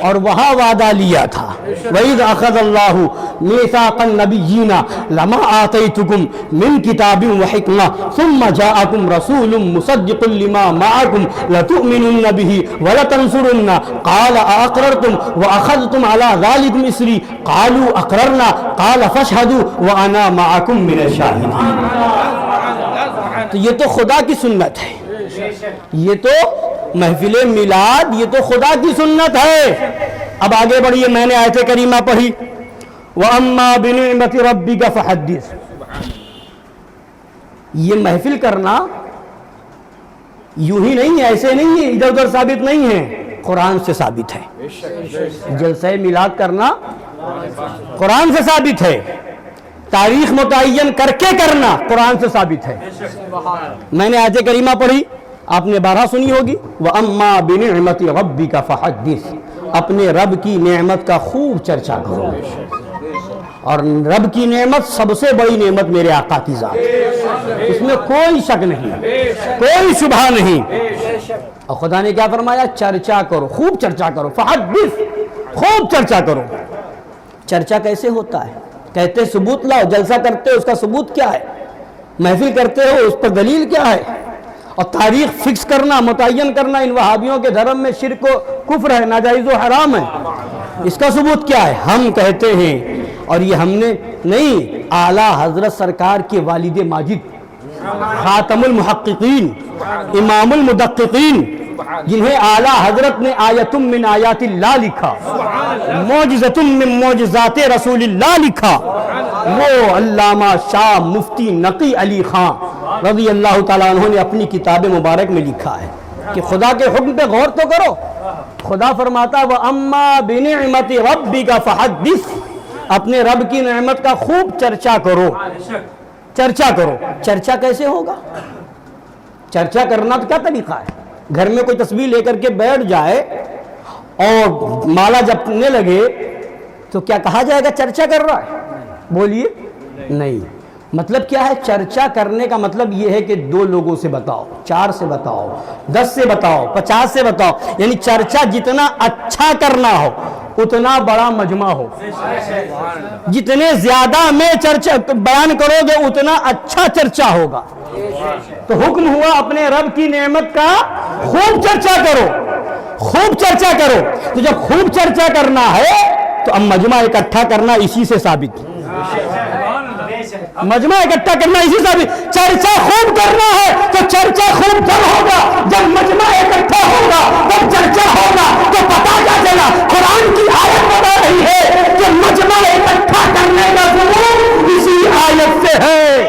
اور وہاں وعدہ لیا تھا وَإِذْ أَخَذَ اللَّهُ مِيثَاقَ النَّبِيِّينَ لَمَا آتَيْتُكُم مِّن كِتَابٍ وَحِكْمَةٍ ثُمَّ جَاءَكُمْ رَسُولٌ مُصَدِّقٌ لِّمَا مَعَكُمْ لَتُؤْمِنُنَّ بِهِ وَلَتَنصُرُنَّ قَالَ أَأَقْرَرْتُمْ وَأَخَذْتُمْ عَلَى ذَلِكُمْ إِصْرِي قَالُوا أَقْرَرْنَا قَالَ فَاشْهَدُوا وَأَنَا مَعَكُمْ مِنَ الشَّاهِدِينَ. تو یہ تو خدا کی سنت ہے، یہ تو محفل میلاد یہ تو خدا کی سنت ہے. اب آگے بڑھیے، میں نے آیت کریمہ پڑھی وَأَمَّا بِنِعْمَةِ رَبِّكَ فَحَدِّثْ. یہ محفل کرنا یوں ہی نہیں ہے، ایسے نہیں ہے، ادھر ادھر ثابت نہیں ہے، قرآن سے ثابت ہے. جلسہ میلاد کرنا قرآن سے ثابت ہے، تاریخ متعین کر کے کرنا قرآن سے ثابت ہے. میں نے آیت کریمہ پڑھی، آپ نے بارہ سنی ہوگی وَأَمَّا بِنِعْمَةِ رَبِّكَ فَحَدِّثْ. اپنے رب کی نعمت کا خوب چرچا کرو. اور رب کی نعمت سب سے بڑی نعمت میرے آقا کی ذات، اس میں کوئی شک نہیں، کوئی شبہ نہیں. اور خدا نے کیا فرمایا؟ چرچا کرو، خوب چرچا کرو. فحدث، خوب چرچا کرو. چرچا کیسے ہوتا ہے؟ کہتے ثبوت لاؤ. جلسہ کرتے ہو اس کا ثبوت کیا ہے؟ محفل کرتے ہو اس پر دلیل کیا ہے؟ اور تاریخ فکس کرنا، متعین کرنا ان وہابیوں کے دھرم میں شرک و کفر ہے، ناجائز و حرام ہے. اس کا ثبوت کیا ہے؟ ہم کہتے ہیں، اور یہ ہم نے نہیں، اعلیٰ حضرت سرکار کے والد ماجد خاتم المحققین امام المدققین جنہیں اعلیٰ حضرت نے آیت من آیات اللہ لکھا، معجزۃ من معجزات رسول اللہ لکھا، وہ علامہ شاہ مفتی نقی علی خان رضی اللہ تعالیٰ عنہ نے اپنی کتاب مبارک میں لکھا ہے کہ خدا کے حکم پہ غور تو کرو. خدا فرماتا وَأَمَّا بِنِعْمَةِ رَبِّكَ فَحَدِّثْ. اپنے رب کی نعمت کا خوب چرچا کرو. چرچا کرو. چرچا کیسے ہوگا؟ چرچا کرنا تو کیا طریقہ ہے؟ گھر میں کوئی تسبیح لے کر کے بیٹھ جائے اور مالا جپنے لگے تو کیا کہا جائے گا چرچا کر رہا ہے؟ بولیے نہیں. مطلب کیا ہے؟ چرچا کرنے کا مطلب یہ ہے کہ 2 لوگوں سے بتاؤ، 4 سے بتاؤ، 10 سے بتاؤ، 50 سے بتاؤ. یعنی چرچا جتنا اچھا کرنا ہو اتنا بڑا مجمع ہو. جتنے زیادہ میں چرچا بیان کرو گے اتنا اچھا چرچا ہوگا. تو حکم ہوا اپنے رب کی نعمت کا خوب چرچا کرو، خوب چرچا کرو. تو جب خوب چرچا کرنا ہے تو اب مجمع اکٹھا کرنا اسی سے ثابت. مجمع اکٹھا کرنا اسی سے ثابت. چرچا خوب کرنا ہے تو چرچا خوب کب ہوگا؟ جب مجمع اکٹھا ہوگا تب چرچا ہوگا. تو پتا کیا چلا؟ قرآن کی آیت بتا رہی ہے کہ مجمع اکٹھا کرنے کا ضرور اسی آیت سے ہے.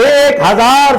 1000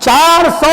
400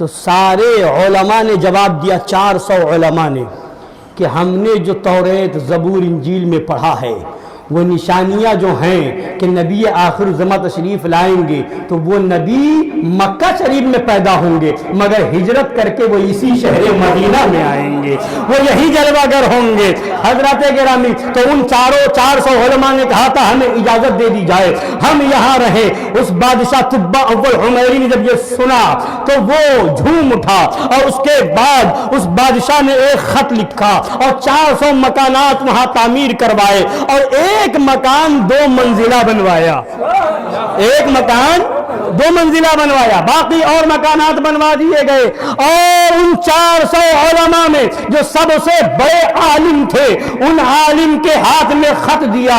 تو سارے علماء نے جواب دیا، 400 علماء نے، کہ ہم نے جو توریت زبور انجیل میں پڑھا ہے وہ نشانیاں جو ہیں کہ نبی آخر الزماں تشریف لائیں گے تو وہ نبی مکہ شریف میں پیدا ہوں گے، مگر ہجرت کر کے وہ اسی شہر مدینہ میں آئیں گے، وہ یہی جلوہ گر ہوں گے۔ حضرات گرامی، تو ان 400 علماء نے کہا تھا ہمیں اجازت دے دی جائے، ہم یہاں رہیں۔ اس بادشاہ تبا اول حمیری نے جب یہ سنا تو وہ جھوم اٹھا، اور اس کے بعد اس بادشاہ نے ایک خط لکھا اور 400 مکانات وہاں تعمیر کروائے، اور ایک مکان 2 منزلہ بنوایا، ایک مکان 2 منزلہ بنوایا، باقی اور مکانات بنوا دیے گئے۔ اور ان 400 علماء میں جو سب سے بڑے عالم تھے، ان عالم کے ہاتھ میں خط دیا،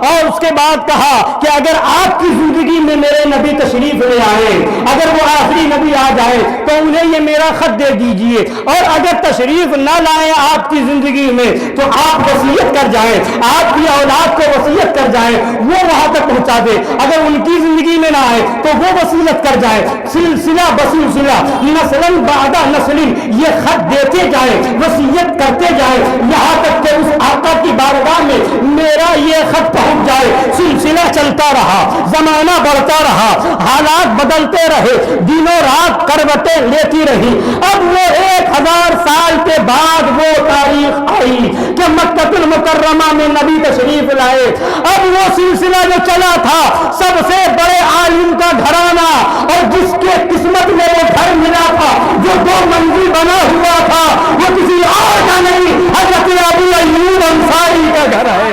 اور اس کے بعد کہا کہ اگر آپ کی زندگی میں میرے نبی تشریف لے آئے، اگر وہ آخری نبی آ جائے تو انہیں یہ میرا خط دے دیجئے، اور اگر تشریف نہ لائیں آپ کی زندگی میں تو آپ وصیت کر جائیں، آپ کی اولاد کو وصیت کر جائیں، وہ وہاں تک پہنچا دے، اگر ان کی زندگی میں نہ آئے تو وہ وصیت کر جائیں، سلسلہ بسلسلہ نسلاً بعد نسل یہ خط دیتے جائیں، وصیت کرتے جائیں، یہاں تک کہ اس آقا کی بارگاہ میں میرا یہ خط پہنچ جائے۔ سلسلہ چلتا رہا، زمانہ بڑھتا رہا، حالات بدلتے رہے، دنوں رات کروٹیں لیتی رہی۔ اب وہ 1000 سال کے بعد وہ تاریخ آئی کہ مکہ المکرمہ میں نبی تشریف لائے۔ اب وہ سلسلہ جو چلا تھا، سب سے بڑے عالم کا گھرانہ، اور جس کے قسمت میں وہ گھر ملا تھا جو 2 منزل بنا ہوا تھا، وہ کسی اور کا نہیں، حضرت ابو ایوب انصاری کا گھر ہے۔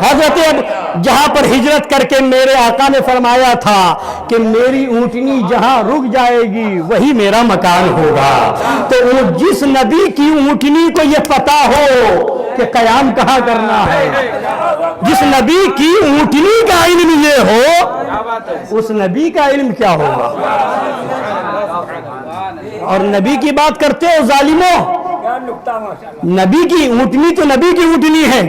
حضرت جہاں پر ہجرت کر کے میرے آقا نے فرمایا تھا کہ میری اونٹنی جہاں رک جائے گی وہی میرا مکان ہوگا، تو وہ جس نبی کی اونٹنی کو یہ پتا ہو کہ قیام کہاں کرنا ہے، جس نبی کی اونٹنی کا علم یہ ہو، اس نبی کا علم کیا ہوگا؟ اور نبی کی بات کرتے ہو ظالموں، نبی کی اونٹنی تو نبی کی اونٹنی ہے۔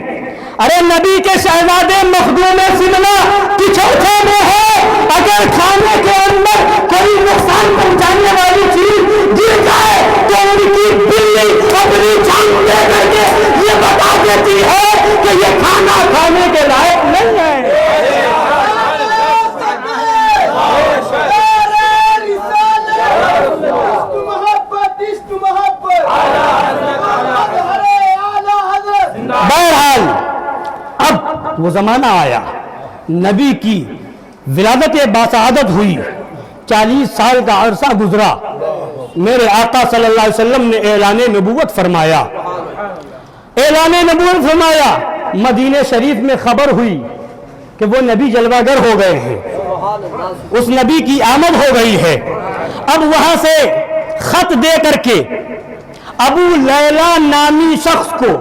ارے نبی کے شہزادے مخدوم سمنا کی چوتھے میں ہے، اگر کھانے کے اندر کوئی نقصان پہنچانے والی چیز گر جائے تو ان کی بلی اپنی جان دے کر کے یہ بتا دیتی ہے کہ یہ کھانا کھانے کے لائق نہیں ہے۔ بہرحال اب وہ زمانہ آیا، نبی کی ولادت باسعادت ہوئی، 40 سال کا عرصہ گزرا، میرے آقا صلی اللہ علیہ وسلم نے اعلان نبوت فرمایا، مدینہ شریف میں خبر ہوئی کہ وہ نبی جلوہ گر ہو گئے ہیں، اس نبی کی آمد ہو گئی ہے۔ اب وہاں سے خط دے کر کے ابو لیلہ نامی شخص کو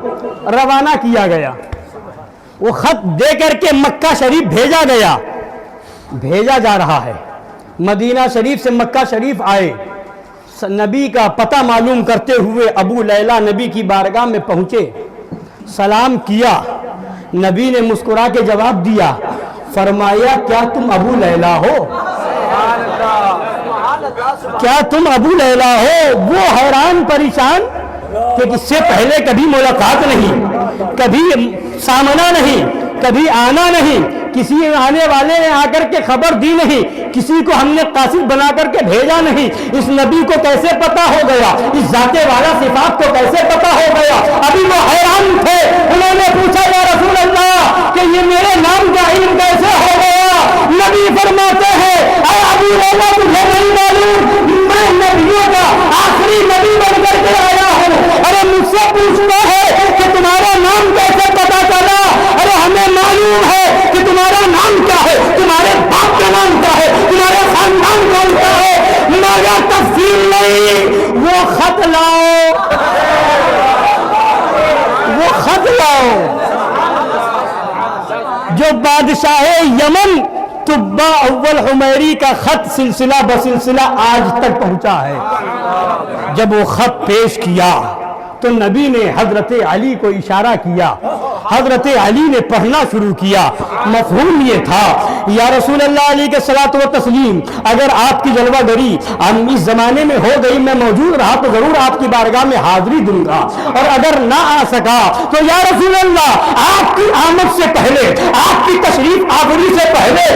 روانہ کیا گیا، وہ خط دے کر کے مکہ شریف بھیجا جا رہا ہے۔ مدینہ شریف سے مکہ شریف آئے، نبی کا پتہ معلوم کرتے ہوئے ابو لیلہ نبی کی بارگاہ میں پہنچے، سلام کیا، نبی نے مسکرا کے جواب دیا، فرمایا کیا تم ابو لیلہ ہو؟ کیا تم ابو لیلہ ہو؟ وہ حیران پریشان کہ اس سے پہلے کبھی ملاقات نہیں، کبھی سامنا نہیں، کبھی آنا نہیں، کسی آنے والے نے آ کر کے خبر دی نہیں، کسی کو ہم نے قاصد بنا کر کے بھیجا نہیں، اس نبی کو کیسے پتا ہو گیا، اس ذات والا صفات کو کیسے پتا ہو گیا؟ ابھی وہ حیران تھے، انہوں نے پوچھا یا رسول اللہ کہ یہ میرے نام کا علم کیسے ہو گیا؟ نبی فرماتے ہیں اے ابو لیلہ تجھے نہیں معلوم، میں نبیوں کا آخری نبی بن کر کے آیا ہوں، ارے مجھ سے پوچھتا ہے کہ تمہارا نام کیسے پتا چلا؟ ارے ہمیں معلوم ہے کہ تمہارا نام کیا ہے، تمہارے باپ کا نام کیا ہے، تمہارے خاندان کون سا ہے، مگر تفصیل نہیں۔ وہ خط لاؤ، وہ خط لاؤ جو بادشاہ یمن تبا اول حمیری کا خط سلسلہ بسلسلہ آج تک پہنچا ہے۔ جب وہ خط پیش کیا تو نبی نے حضرت علی کو اشارہ کیا, حضرت علی نے پڑھنا شروع کیا. مفہوم یہ تھا یا رسول اللہ علیہ کے صلاۃ و تسلیم, اگر آپ کی جلوہ گری اس زمانے میں ہو گئی, میں موجود رہا تو ضرور آپ کی بارگاہ میں حاضری دوں گا, اور اگر نہ آ سکا تو یا رسول اللہ آپ کی آمد سے پہلے, آپ کی تشریف آوری سے پہلے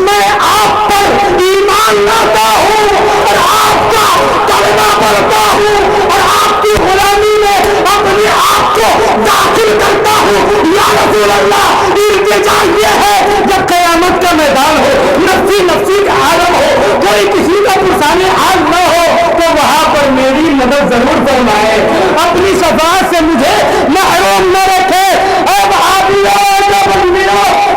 میں آپ پر ایمان لاتا ہوں اور آپ کا کلمہ پڑھتا ہوں اور آپ کی غلامی میں اپنے آپ کو داخل کرتا ہوں. یا رسول اللہ التجا یہ ہے جب قیامت کا میدان ہو, نفسی نفسی کا عالم ہو, کوئی کسی کا پرسانے حال نہ ہو, تو وہاں پر میری مدد ضرور فرمائے, اپنی شفاعت سے مجھے محروم نہ رکھے. اب آپ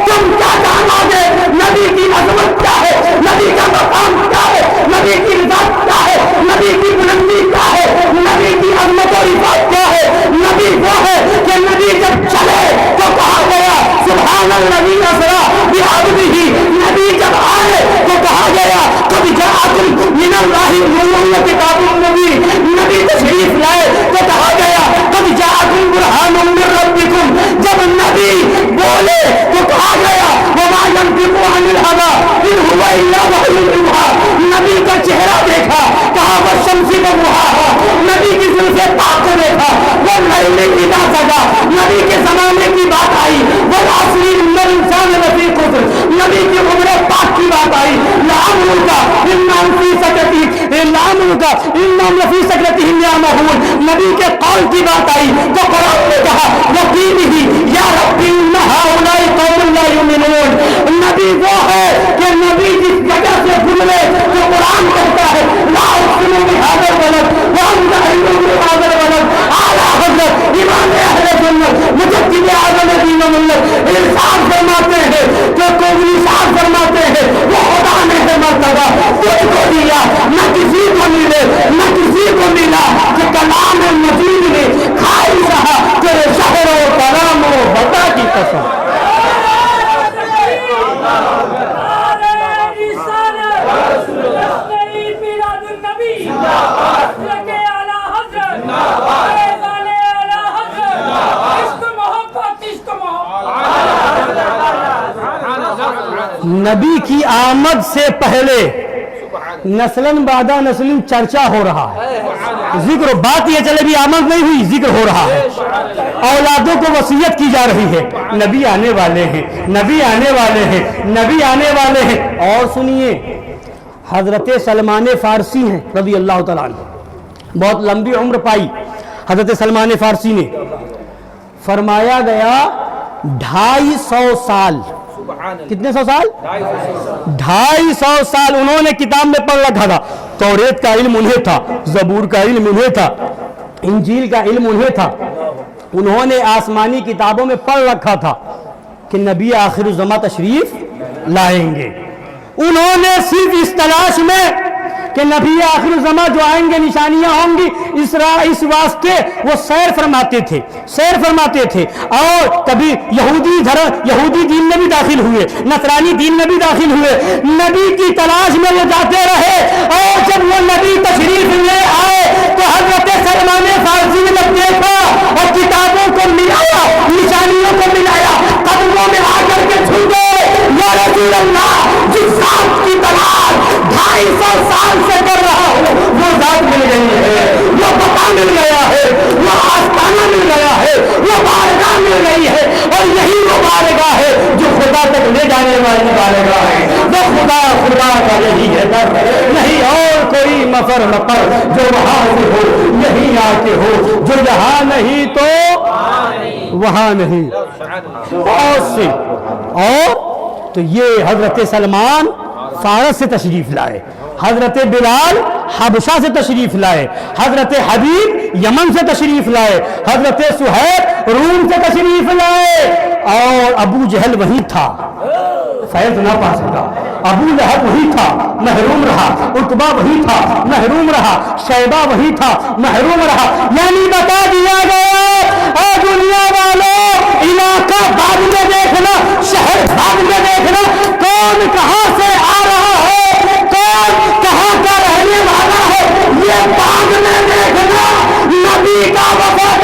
تم کیا جانو گے نبی کی عظمت کیا ہے, نبی کا مقام کیا ہے, نبی کی عزت کیا ہے, نبی کی بلندی کیا ہے, نبی کی عظمت اور عزت کیا ہے. نبی وہ ہے کہ نبی جب چلے تو کہا گیا سبحان الذی اسری بعبدہ, نبی جب آئے تو کہا گیا قد جاءکم من اللہ نور و کتاب مبین, نبی تشریف لائے تو کہا گیا قد جاءکم برہان من ربکم, جب نبی بولے تو کہا گیا وما ينطق عن الهوى ان هو الا وحی یوحی, نبی کا چہرہ دیکھا کہا والشمس وضحاها, نبی کی زلفے پاک کو دیکھا واللیل اذا سجا, نبی کے زمانے کی بات آئی والعصر ان الانسان لفی خسر, نبی کی عمر پاک کی بات آئی لعمرک انہم فی سکرتہم لعمرک انہم لفی سکرتہم یعمہون, نبی کے قول کی بات آئی تو قرآن نے کہا وقیلہ یا رب ان ہؤلاء قوم لا یؤمنون, نبی وہ ہے کہ نبی جس جگہ سے گزرے تو قرآن کہتا ہے لا اقسم بہذا البلد وانت حل بہذا البلد. اعلیٰ حضرت امام اہل سنت مجدد اعظم دین و ملت ارشاد فرماتے ہیں کہ قوم ارشاد فرماتے ہیں وہ خدا نے ہے مرتبہ تجھ کو دیا, نہ کسی کو ملے نہ کسی کو ملا, کہ کلام مجید نے کھائی رہا تیرے شہر و کلام و بتا کی قسم. نبی کی آمد سے پہلے نسلن بعدہ نسلن چرچا ہو رہا ہے, ذکر, بات یہ چلے بھی آمد نہیں ہوئی, ذکر ہو رہا ہے, اولادوں کو وصیت کی جا رہی ہے نبی آنے والے ہیں, نبی آنے والے ہیں, نبی آنے والے ہیں. اور سنیے حضرت سلمان فارسی ہیں رضی اللہ تعالیٰ عنہ, بہت لمبی عمر پائی حضرت سلمان فارسی نے. فرمایا گیا 250 سال, کتنے سو سال, 250 سال انہوں نے کتاب میں پڑھ رکھا تھا. توریت کا علم انہیں تھا, زبور کا علم انہیں تھا, انجیل کا علم انہیں تھا. انہوں نے آسمانی کتابوں میں پڑھ رکھا تھا کہ نبی آخر الزماں تشریف لائیں گے. انہوں نے صرف اس تلاش میں کہ نبی آخر الزماں جو آئیں گے نشانیاں ہوں گی, اس واسطے وہ سیر فرماتے تھے. اور کبھی یہودی دین میں بھی داخل ہوئے, نصرانی دین میں بھی داخل ہوئے, نبی کی تلاش میں وہ جاتے رہے. اور جب وہ نبی تشریف لے آئے تو حضرت سلمان فارسی نے جب دیکھا اور کتابوں کو ملایا, نشانیوں کو ملایا, قدموں میں آ کر کے چھو گئے یا رسول اللہ, جس ذات کی تلاش 250 سال سے کر رہا ہوں وہ ذات مل گئی ہے, وہ پتہ مل گیا ہے, وہ آستانہ مل گیا ہے, وہ بارگاہ مل گئی ہے. اور یہی وہ بارگاہ ہے جو خدا تک لے جانے والی بارگاہ ہے. وہ خدا کا یہی ہے در, نہیں اور کوئی مفر مقر جو وہاں سے ہو یہی آ کے ہو, جو یہاں نہیں تو وہاں نہیں. بہت سے. اور تو یہ حضرت سلمان فارس سے تشریف لائے, حضرت بلال حبشہ سے تشریف لائے, حضرت حبیب یمن سے تشریف لائے, حضرت سہیب روم سے تشریف لائے. اور ابو جہل وہی تھا, فیض نہ پا سکا. ابو لہب وہی تھا, محروم رہا. عتبہ وہی تھا, محروم رہا. شیبہ وہی تھا, محروم رہا. یعنی بتا دیا گیا اے دنیا والوں, علاقہ بعد میں دیکھنا, شہر بعد میں دیکھنا, کون کہاں سے آ رہا ہے, کون کہاں کا رہنے والا ہے, یہ بعد میں دیکھنا. نبی کا وفادار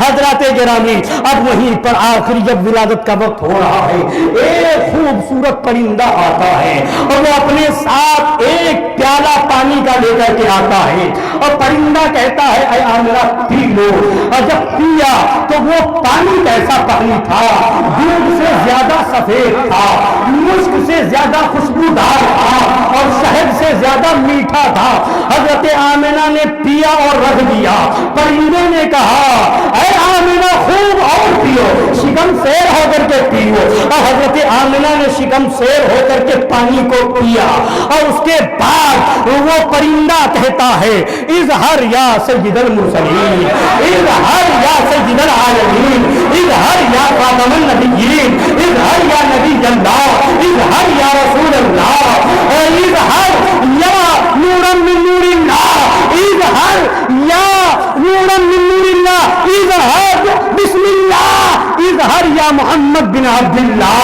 حضرات گرامی اب وہیں پر آخری جب ولادت کا وقت ہو رہا ہے، ایک خوبصورت پرندہ آتا ہے اور وہ اپنے ساتھ ایک پیالہ پانی کا لے کر کے آتا ہے اور پرندہ کہتا ہے اے آمنہ پی لو، اور جب پیا تو وہ پانی کیسا پانی تھا؟ دودھ سے زیادہ سفید تھا، مشک سے زیادہ خوشبودار تھا اور شہد سے زیادہ میٹھا تھا۔ حضرت آمنہ نے پیا اور رکھ دیا۔ پرندے نے کہا اے آمنہ خوب اور پیو، شکم سیر ہو کر کے پیو، اور حضرت آمنہ نے شکم سیر ہو کر کے پانی کو پیا، اور اس کے بعد وہ پرندہ کہتا ہے اظہر یا سید المرسلین، اظہر یا سید العالمین، اظہر یا خاتم النبیین، اظہر یا نبی اللہ، اظہر یا رسول اللہ، اظہر یا نورا من نور اللہ، اظہر یا نورا من نور اللہ، اظہر بسم اللہ، اظہر یا محمد بن عبد اللہ۔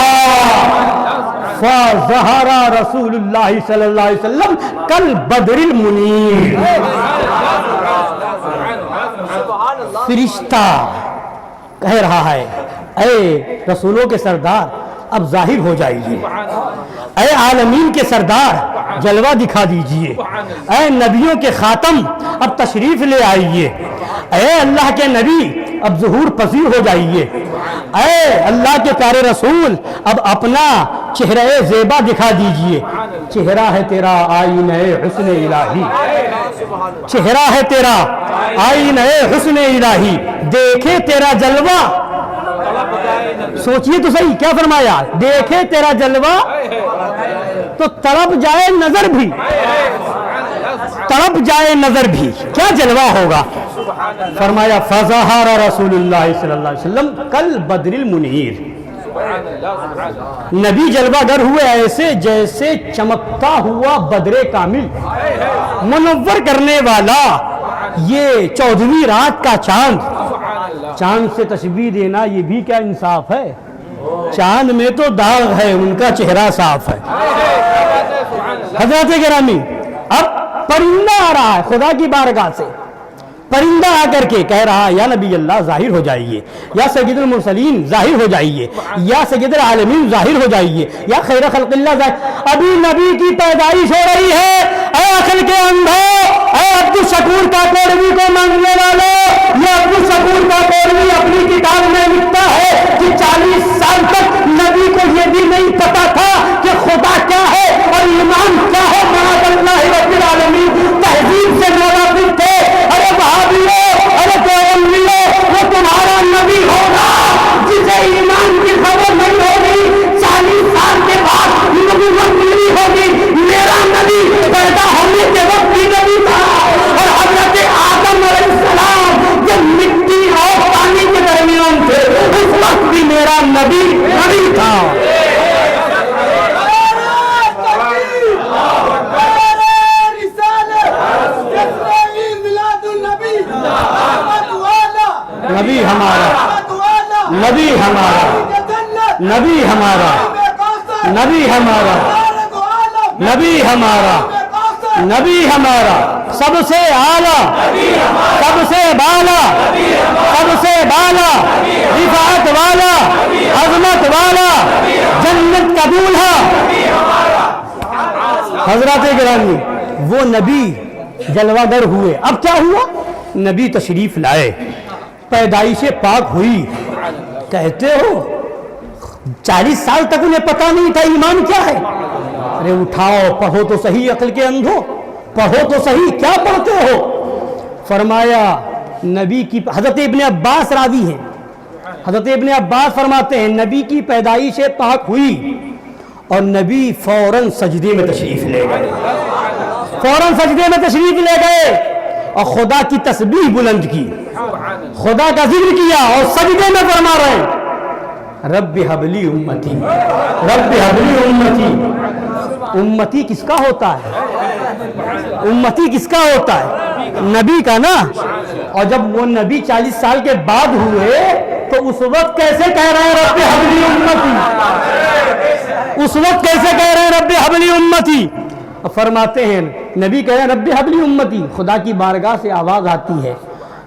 فظہر رسول اللہ صلی اللہ علیہ وسلم کل بدر المنیر۔ فرشتہ کہہ رہا ہے اے رسولوں کے سردار اب ظاہر ہو جائیے، اے عالمین کے سردار جلوہ دکھا دیجئے، اے نبیوں کے خاتم اب تشریف لے آئیے، اے اللہ کے نبی اب ظہور پذیر ہو جائیے، اے اللہ کے پیارے رسول اب اپنا چہرہ زیبا دکھا دیجئے۔ چہرہ ہے تیرا آئینہ حسن الہی، چہرہ ہے تیرا آئینہ حسن الہی، دیکھے تیرا جلوہ۔ سوچئے تو صحیح کیا فرمایا، دیکھے تیرا جلوہ تو تڑپ جائے نظر بھی، تڑپ جائے نظر بھی، کیا جلوہ ہوگا؟ فرمایا فظہر رسول اللہ صلی اللہ علیہ وسلم کل بدر المنیر۔ نبی جلوہ گر ہوئے ایسے جیسے چمکتا ہوا بدر کامل، منور کرنے والا یہ 14ویں رات کا چاند۔ چاند سے تشبیہ دینا یہ بھی کیا انصاف ہے؟ چاند میں تو داغ ہے، ان کا چہرہ صاف ہے۔ حضرات گرامی اب پرندہ آ رہا ہے خدا کی بارگاہ سے، پرندہ آ کر کے کہہ رہا یا نبی اللہ ظاہر ہو جائیے، یا سید المرسلین ظاہر ہو جائیے، یا سید العالمین ظاہر ہو جائیے، یا خیر خلق اللہ ظاہر۔ ابھی نبی کی پیدائش ہو رہی ہے۔ اے عقل کے اندھو، اے عبدالشکور کاکوڑوی کو مانگنے والوں، یہ عبدالشکور کاکوڑوی اپنی کتاب میں لکھتا ہے کہ 40 سال تک نبی کو یہ بھی نہیں پتا تھا کہ خدا کیا ہے اور ایمان کیا ہے۔ معاذ اللہ رب العالمین، تہذیب سے ناواقف تھے۔ ارے وہابیوں، ارے دیوبندیوں، وہ تمہارا نبی ہوگا جسے ایمان کی خبر نہیں ہوگی، 40 سال کے بعد نبوت ملی ہوگی۔ میرا نبی پیدا ہونے کے وقت بھی نبی تھا، اور حضرت آدم علیہ السلام جب مٹی اور پانی کے درمیان تھے اس وقت بھی میرا نبی نبی تھا۔ نبی ہمارا، نبی ہمارا، نبی ہمارا، نبی ہمارا، نبی ہمارا، نبی ہمارا، سب سے اعلیٰ، سب سے بالا، سب سے بالا، رفعت والا، عظمت والا، جنت کا دولہا۔ حضرات گرامی وہ نبی جلوہ گر ہوئے، اب کیا ہوا؟ نبی تشریف لائے، پیدائش پاک ہوئی۔ کہتے ہو 40 سال تک انہیں پتا نہیں تھا ایمان کیا ہے۔ ارے اٹھاؤ پڑھو تو صحیح، عقل کے اندھو پڑھو تو صحیح، کیا پڑھتے ہو؟ فرمایا نبی کی، حضرت ابن عباس راوی ہیں، حضرت ابن عباس فرماتے ہیں نبی کی پیدائش پاک ہوئی اور نبی فوراً سجدے میں تشریف لے گئے، فوراً سجدے میں تشریف لے گئے اور خدا کی تسبیح بلند کی، خدا کا ذکر کیا اور سجدے میں فرما رہے ہیں رب حبلی امتی، رب حبلی امتی۔ امتی کس کا ہوتا ہے؟ امتی کس کا ہوتا ہے؟ نبی کا نا۔ اور جب وہ نبی 40 سال کے بعد ہوئے تو اس وقت کیسے کہہ رہے ہیں رب حبلی امتی؟ اس وقت کیسے کہہ رہے ہیں رب حبلی امتی؟ فرماتے ہیں نبی کہہ رہے ہیں رب حبلی امتی، خدا کی بارگاہ سے آواز آتی ہے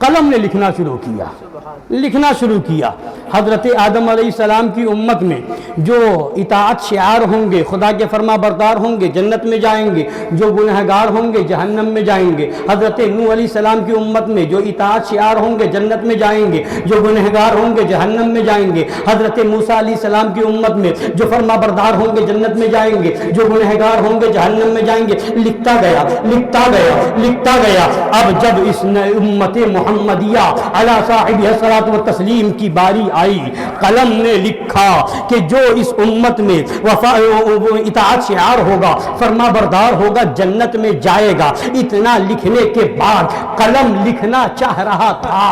قلم نے لکھنا شروع کیا حضرت آدم علیہ السلام کی امت میں جو اطاعت شعار ہوں گے، خدا کے فرما بردار ہوں گے، جنت میں جائیں گے، جو گنہگار ہوں گے جہنم میں جائیں گے۔ حضرت نوح علیہ السلام کی امت میں جو اطاعت شعار ہوں گے جنت میں جائیں گے، جو گنہگار ہوں گے جہنم میں جائیں گے۔ حضرت موسیٰ علیہ السلام کی امت میں جو فرما بردار ہوں گے جنت میں جائیں گے، جو گنہگار ہوں گے جہنم میں جائیں گے۔ لکھتا گیا۔ اب جب اس امت محمدیہ علی صاحب الصلاۃ والتسلیم کی باری آئی، قلم نے لکھا کہ جو اس امت میں اطاعت شعار ہوگا، فرما بردار ہوگا، جنت میں جائے گا۔ اتنا لکھنے کے بعد قلم لکھنا چاہ رہا تھا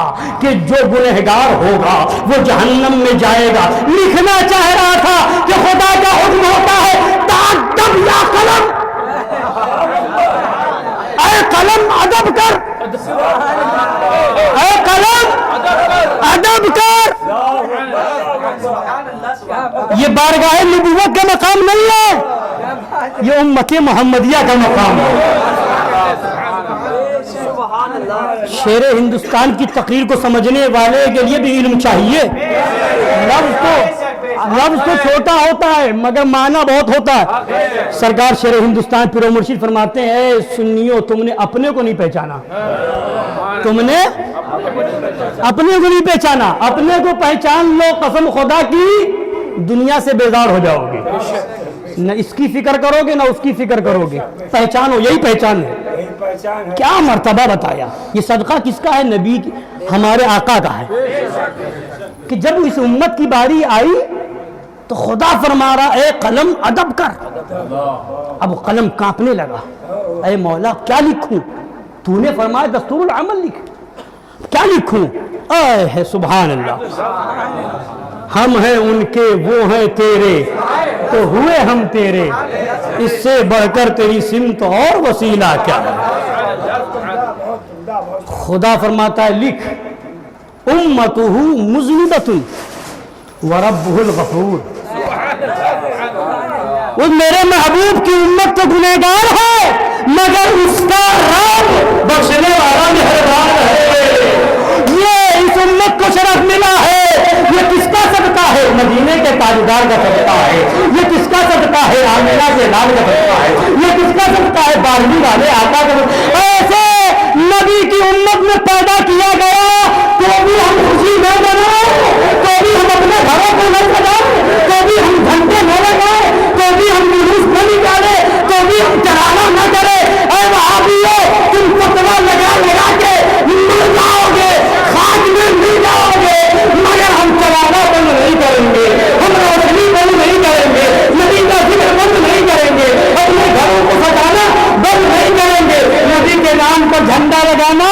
کہ جو گنہگار ہوگا وہ جہنم میں جائے گا، لکھنا چاہ رہا تھا کہ خدا کا حکم ہوتا ہے تعدب یا قلم، اے قلم ادب کر، اے قلم ادب کر۔ یہ بارگاہ نبوت کا مقام نہیں ہے، یہ امت محمدیہ کا مقام ہے۔ شیر ہندوستان کی تقریر کو سمجھنے والے کے لیے بھی علم چاہیے۔ لفظ تو چھوٹا ہوتا ہے مگر معنی بہت ہوتا ہے۔ سرکار شیر ہندوستان پیر و مرشد فرماتے ہیں، اے سنیو تم نے اپنے کو نہیں پہچانا، تم نے اپنے کو نہیں پہچانا، اپنے کو پہچان لو، قسم خدا کی دنیا سے بیزار ہو جاؤ گے۔ نہ اس کی فکر کرو گے نہ اس کی فکر کرو گے، پہچانو، یہی پہچان ہے۔ کیا مرتبہ بتایا، یہ صدقہ کس کا ہے؟ نبی کی، ہمارے آقا کا ہے، کہ جب اس امت کی باری آئی تو خدا فرما رہا اے قلم ادب کر۔ اب قلم کانپنے لگا، اے مولا کیا لکھوں؟ تو نے فرمایا دستور العمل لکھ، کیا لکھوں؟ اے ہے سبحان اللہ، ہم ہیں ان کے وہ ہیں تیرے تو ہوئے ہم تیرے، اس سے بڑھ کر تیری سمت اور وسیلہ کیا ہے؟ خدا فرماتا ہے لکھ امتہ مذنبۃ وربہ الغفور، وہ میرے محبوب کی امت تو گنہگار ہے مگر اس کا رب بخشنے والا مہربان ہے۔ یہ اس امت کو شرف ملا ہے، یہ کس کا صدقہ ہے؟ مدینے کے تاجدار کا صدقہ ہے، یہ کس کا صدقہ ہے؟ آمنہ کے لال کا صدقہ ہے، یہ کس کا صدقہ ہے؟ 12ویں والے آقا کا صدقہ۔ ایسے نبی کی امت میں پیدا کیا گیا تو بھی ہم خوشی نہ منائیں، تو بھی ہم اپنے گھروں کو نہ سجائیں، تو بھی ہم گھنٹے نہ لگائیں، تو بھی ہم جلوس نہ نکالیں، تو بھی ہم چراغاں نہ کریں۔ اے وہابیو، تم فتویٰ لگا کے مر جاؤ گے، خاک میں مل جاؤ گے، مگر ہم چراغاں بند نہیں کریں گے، ہم روشنی بند نہیں کریں گے، نبی کا ذکر بند نہیں کریں گے، اپنے گھروں کو سجانا بند نہیں کریں گے، نبی کے نام پر جھنڈا لگانا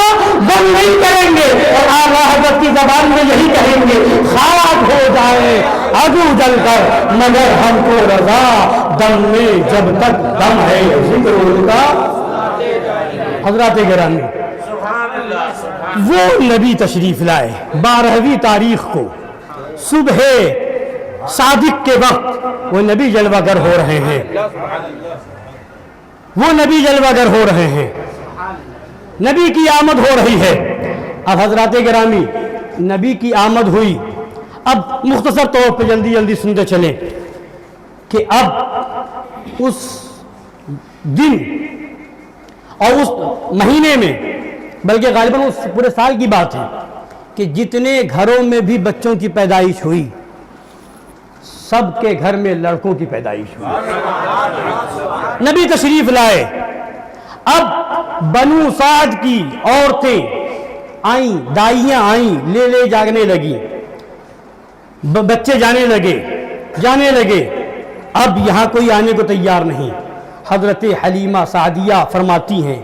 بند نہیں کریں گے، اور آقا حضرت کی زبان میں یہی کہیں گے خاک ہو جائے ابو جل کر مگر ہم کو رضا، دم میں جب تک دم ہے ذکر ان کا۔ حضرات گرامی، وہ نبی تشریف لائے 12ویں تاریخ کو صبح صادق کے وقت، وہ نبی جلوہ گر ہو رہے ہیں، وہ نبی جلوہ گر ہو رہے ہیں، نبی کی آمد ہو رہی ہے۔ اب حضرات گرامی، نبی کی آمد ہوئی، اب مختصر طور پہ جلدی جلدی سنتے چلیں کہ اب اس دن اور اس مہینے میں، بلکہ غالباً اس پورے سال کی بات ہے کہ جتنے گھروں میں بھی بچوں کی پیدائش ہوئی سب کے گھر میں لڑکوں کی پیدائش ہوئی۔ نبی تشریف لائے، اب بنو سعد کی عورتیں آئیں، دائیاں آئیں، لے جاگنے لگی، بچے جانے لگے، اب یہاں کوئی آنے کو تیار نہیں۔ حضرت حلیمہ سعدیہ فرماتی ہیں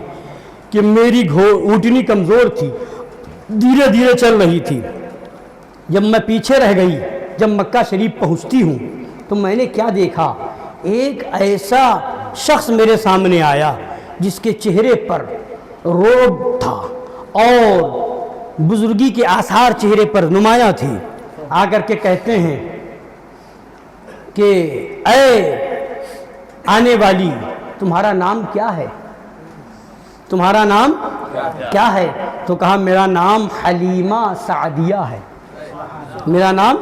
کہ میری اونٹنی کمزور تھی، دھیرے دھیرے چل رہی تھی، جب میں پیچھے رہ گئی، جب مکہ شریف پہنچتی ہوں تو میں نے کیا دیکھا، ایک ایسا شخص میرے سامنے آیا جس کے چہرے پر روب تھا اور بزرگی کے آثار چہرے پر نمایاں تھے۔ آ کر کے کہتے ہیں کہ اے آنے والی، تمہارا نام کیا ہے؟ تمہارا نام کیا ہے؟ تو کہا میرا نام حلیمہ سعدیہ ہے، میرا نام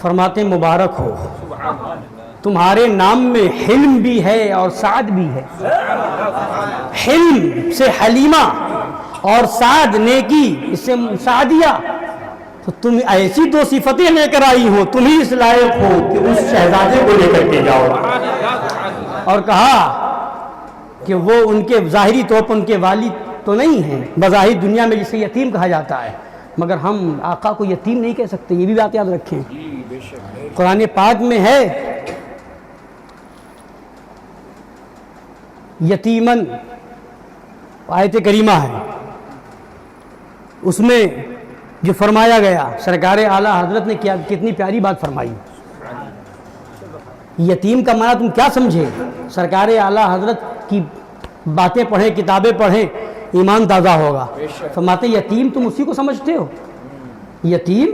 فرماتے مبارک ہو، تمہارے نام میں حلم بھی ہے اور سعد بھی ہے، حلم سے حلیمہ اور سعد نیکی اس سے سعدیہ، تو تم ایسی دو صفتیں لے کر آئی ہو، تم ہی اس لائق ہو کہ اس شہزادے کو لے کر کے جاؤ۔ اور کہا کہ وہ ان کے ظاہری طور پر ان کے والد تو نہیں ہیں، بظاہر دنیا میں جسے یتیم کہا جاتا ہے، مگر ہم آقا کو یتیم نہیں کہہ سکتے، یہ بھی بات یاد رکھیں۔ قرآن پاک میں ہے یتیمن، آیت کریمہ ہے، اس میں جو فرمایا گیا سرکار اعلیٰ حضرت نے کیا کتنی پیاری بات فرمائی۔ یتیم کا معنی تم کیا سمجھے؟ سرکار اعلیٰ حضرت کی باتیں پڑھیں، کتابیں پڑھیں، ایمان تازہ ہوگا۔ فرماتے یتیم تم اسی کو سمجھتے ہو، یتیم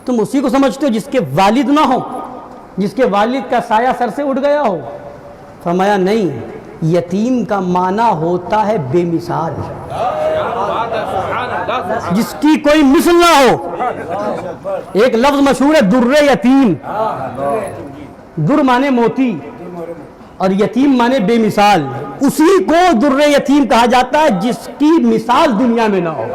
تم اسی کو سمجھتے ہو جس کے والد نہ ہو، جس کے والد کا سایہ سر سے اٹھ گیا ہو۔ فرمایا نہیں، یتیم کا معنی ہوتا ہے بے مثال، جس کی کوئی مثل نہ ہو۔ ایک لفظ مشہور ہے در یتیم، در مانے موتی اور یتیم مانے بے مثال، اسی کو در یتیم کہا جاتا ہے جس کی مثال دنیا میں نہ ہو،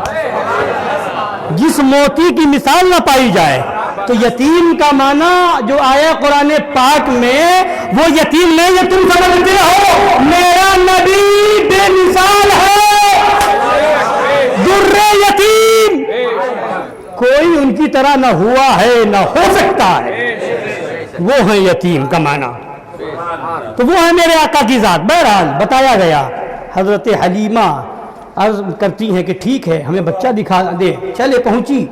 جس موتی کی مثال نہ پائی جائے۔ تو یتیم کا معنی جو آیا قرآن پاک میں وہ یتیم نہیں ہے، تم سمجھتے ہو میرا نبی بے مثال ہے، در یتیم، کوئی ان کی طرح نہ ہوا ہے نہ ہو سکتا ہے، وہ ہیں یتیم کا معنی، تو وہ ہے میرے آقا کی ذات۔ بہرحال بتایا گیا، حضرت حلیمہ عرض کرتی ہیں کہ ٹھیک ہے ہمیں بچہ دکھا دے، چلے پہنچی،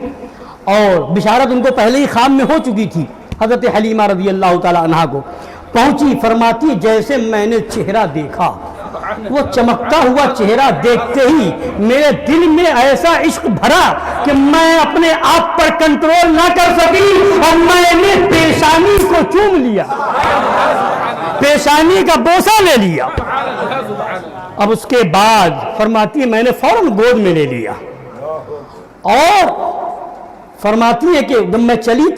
اور بشارت ان کو پہلے ہی خواب میں ہو چکی تھی حضرت حلیمہ رضی اللہ تعالیٰ عنہا کو۔ پہنچی، فرماتی جیسے میں نے چہرہ دیکھا، وہ چمکتا ہوا چہرہ دیکھتے ہی میرے دل میں ایسا عشق بھرا کہ میں اپنے آپ پر کنٹرول نہ کر سکی اور میں نے پیشانی کو چوم لیا، پیشانی کا بوسہ لے لیا۔ اب اس کے بعد فرماتی ہے میں نے فوراً گود میں لے لیا، اور فرماتی ہے کہ جب میں چلی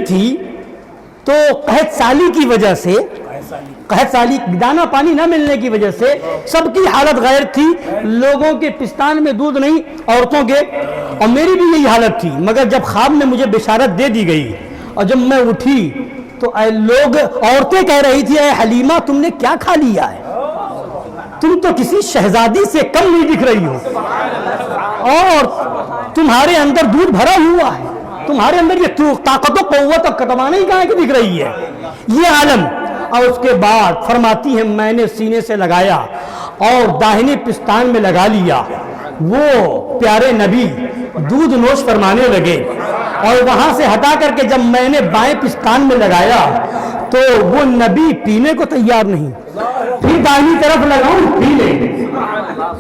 تھی تو قحط سالی کی وجہ سے، قحط سالی دانا پانی نہ ملنے کی وجہ سے سب کی حالت غیر تھی، لوگوں کے پستان میں دودھ نہیں، عورتوں کے، اور میری بھی یہی حالت تھی۔ مگر جب خواب میں مجھے بشارت دے دی گئی اور جب میں اٹھی تو لوگ، عورتیں کہہ رہی تھی اے حلیمہ تم نے کیا کھا لیا ہے، تم تو کسی شہزادی سے کم نہیں دکھ رہی ہو، اور تمہارے اندر دودھ بھرا ہوا ہے، تمہارے اندر یہ طاقت و قوت اور کتوانے ہی کہاں کی دکھ رہی ہے، یہ عالم۔ اور اس کے بعد فرماتی ہے میں نے سینے سے لگایا اور داہنے پستان میں لگا لیا، وہ پیارے نبی دودھ نوش فرمانے لگے، اور وہاں سے ہٹا کر کے جب میں نے بائیں پستان میں لگایا تو وہ نبی پینے کو تیار نہیں، پھر دائیں طرف لگاؤں پی لیں،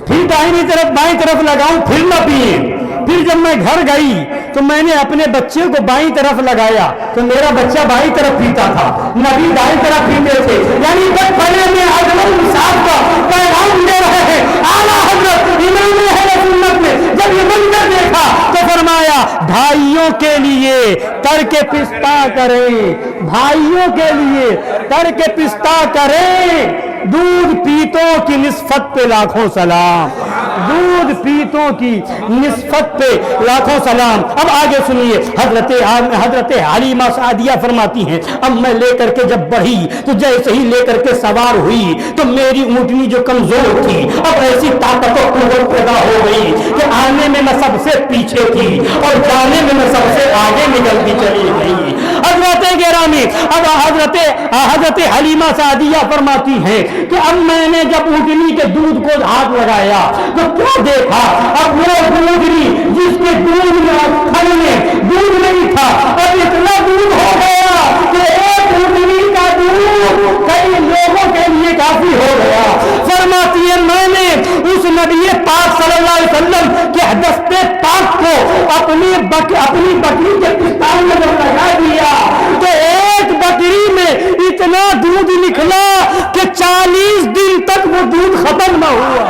پھر دائیں طرف بائیں طرف لگاؤں پھر نہ پیے۔ پھر جب میں گھر گئی تو میں نے اپنے بچے کو بائیں طرف لگایا تو میرا بچہ بائیں طرف پیتا تھا، نبی دائیں طرف پیتے تھے، یعنی بچپنے میں عدم الانصاف کا پیغام دے رہے ہیں اعلیٰ حضرت امام اہل سنت نے۔ جب یہ منظر دیکھا تو فرمایا بھائیوں کے لیے ترک پستہ کریں، بھائیوں کے لیے ترک پستہ کریں، دودھ پیتوں کی نسبت پہ لاکھوں سلام، دودھ پیتوں کی نسبت پہ لاکھوں سلام۔ اب آگے سنیے، حضرت حلیمہ سعدیہ فرماتی ہیں اب میں لے کر کے جب بڑھی تو جیسے ہی لے کر کے سوار ہوئی تو میری اونٹنی جو کمزور تھی اب ایسی طاقت و قوت پیدا ہو گئی کہ آنے میں میں سب سے پیچھے تھی اور جانے میں سب سے آگے نکلتی چلی گئی۔ حضرت گرامی، اب حضرت حلیمہ سعدیہ فرماتی ہیں کہ اب میں نے جب اونٹنی کے دودھ کو ہاتھ لگایا تو کیا دیکھا، اب وہ اونٹنی جس کے دودھ میں تھن میں دودھ نہیں تھا اب اتنا دودھ ہو گیا کہ ایک اونٹنی کا دودھ کئی لوگوں کے لیے کافی ہو گیا۔ فرماتی ہے میں نے اس نبی پاک صلی اللہ علیہ وسلم کے دستے پاک کو اپنی بکری کے پستان میں جب لگا دیا تو ایک بکری میں اتنا دودھ نکلا کہ 40 دن تک وہ دودھ ختم نہ ہوا۔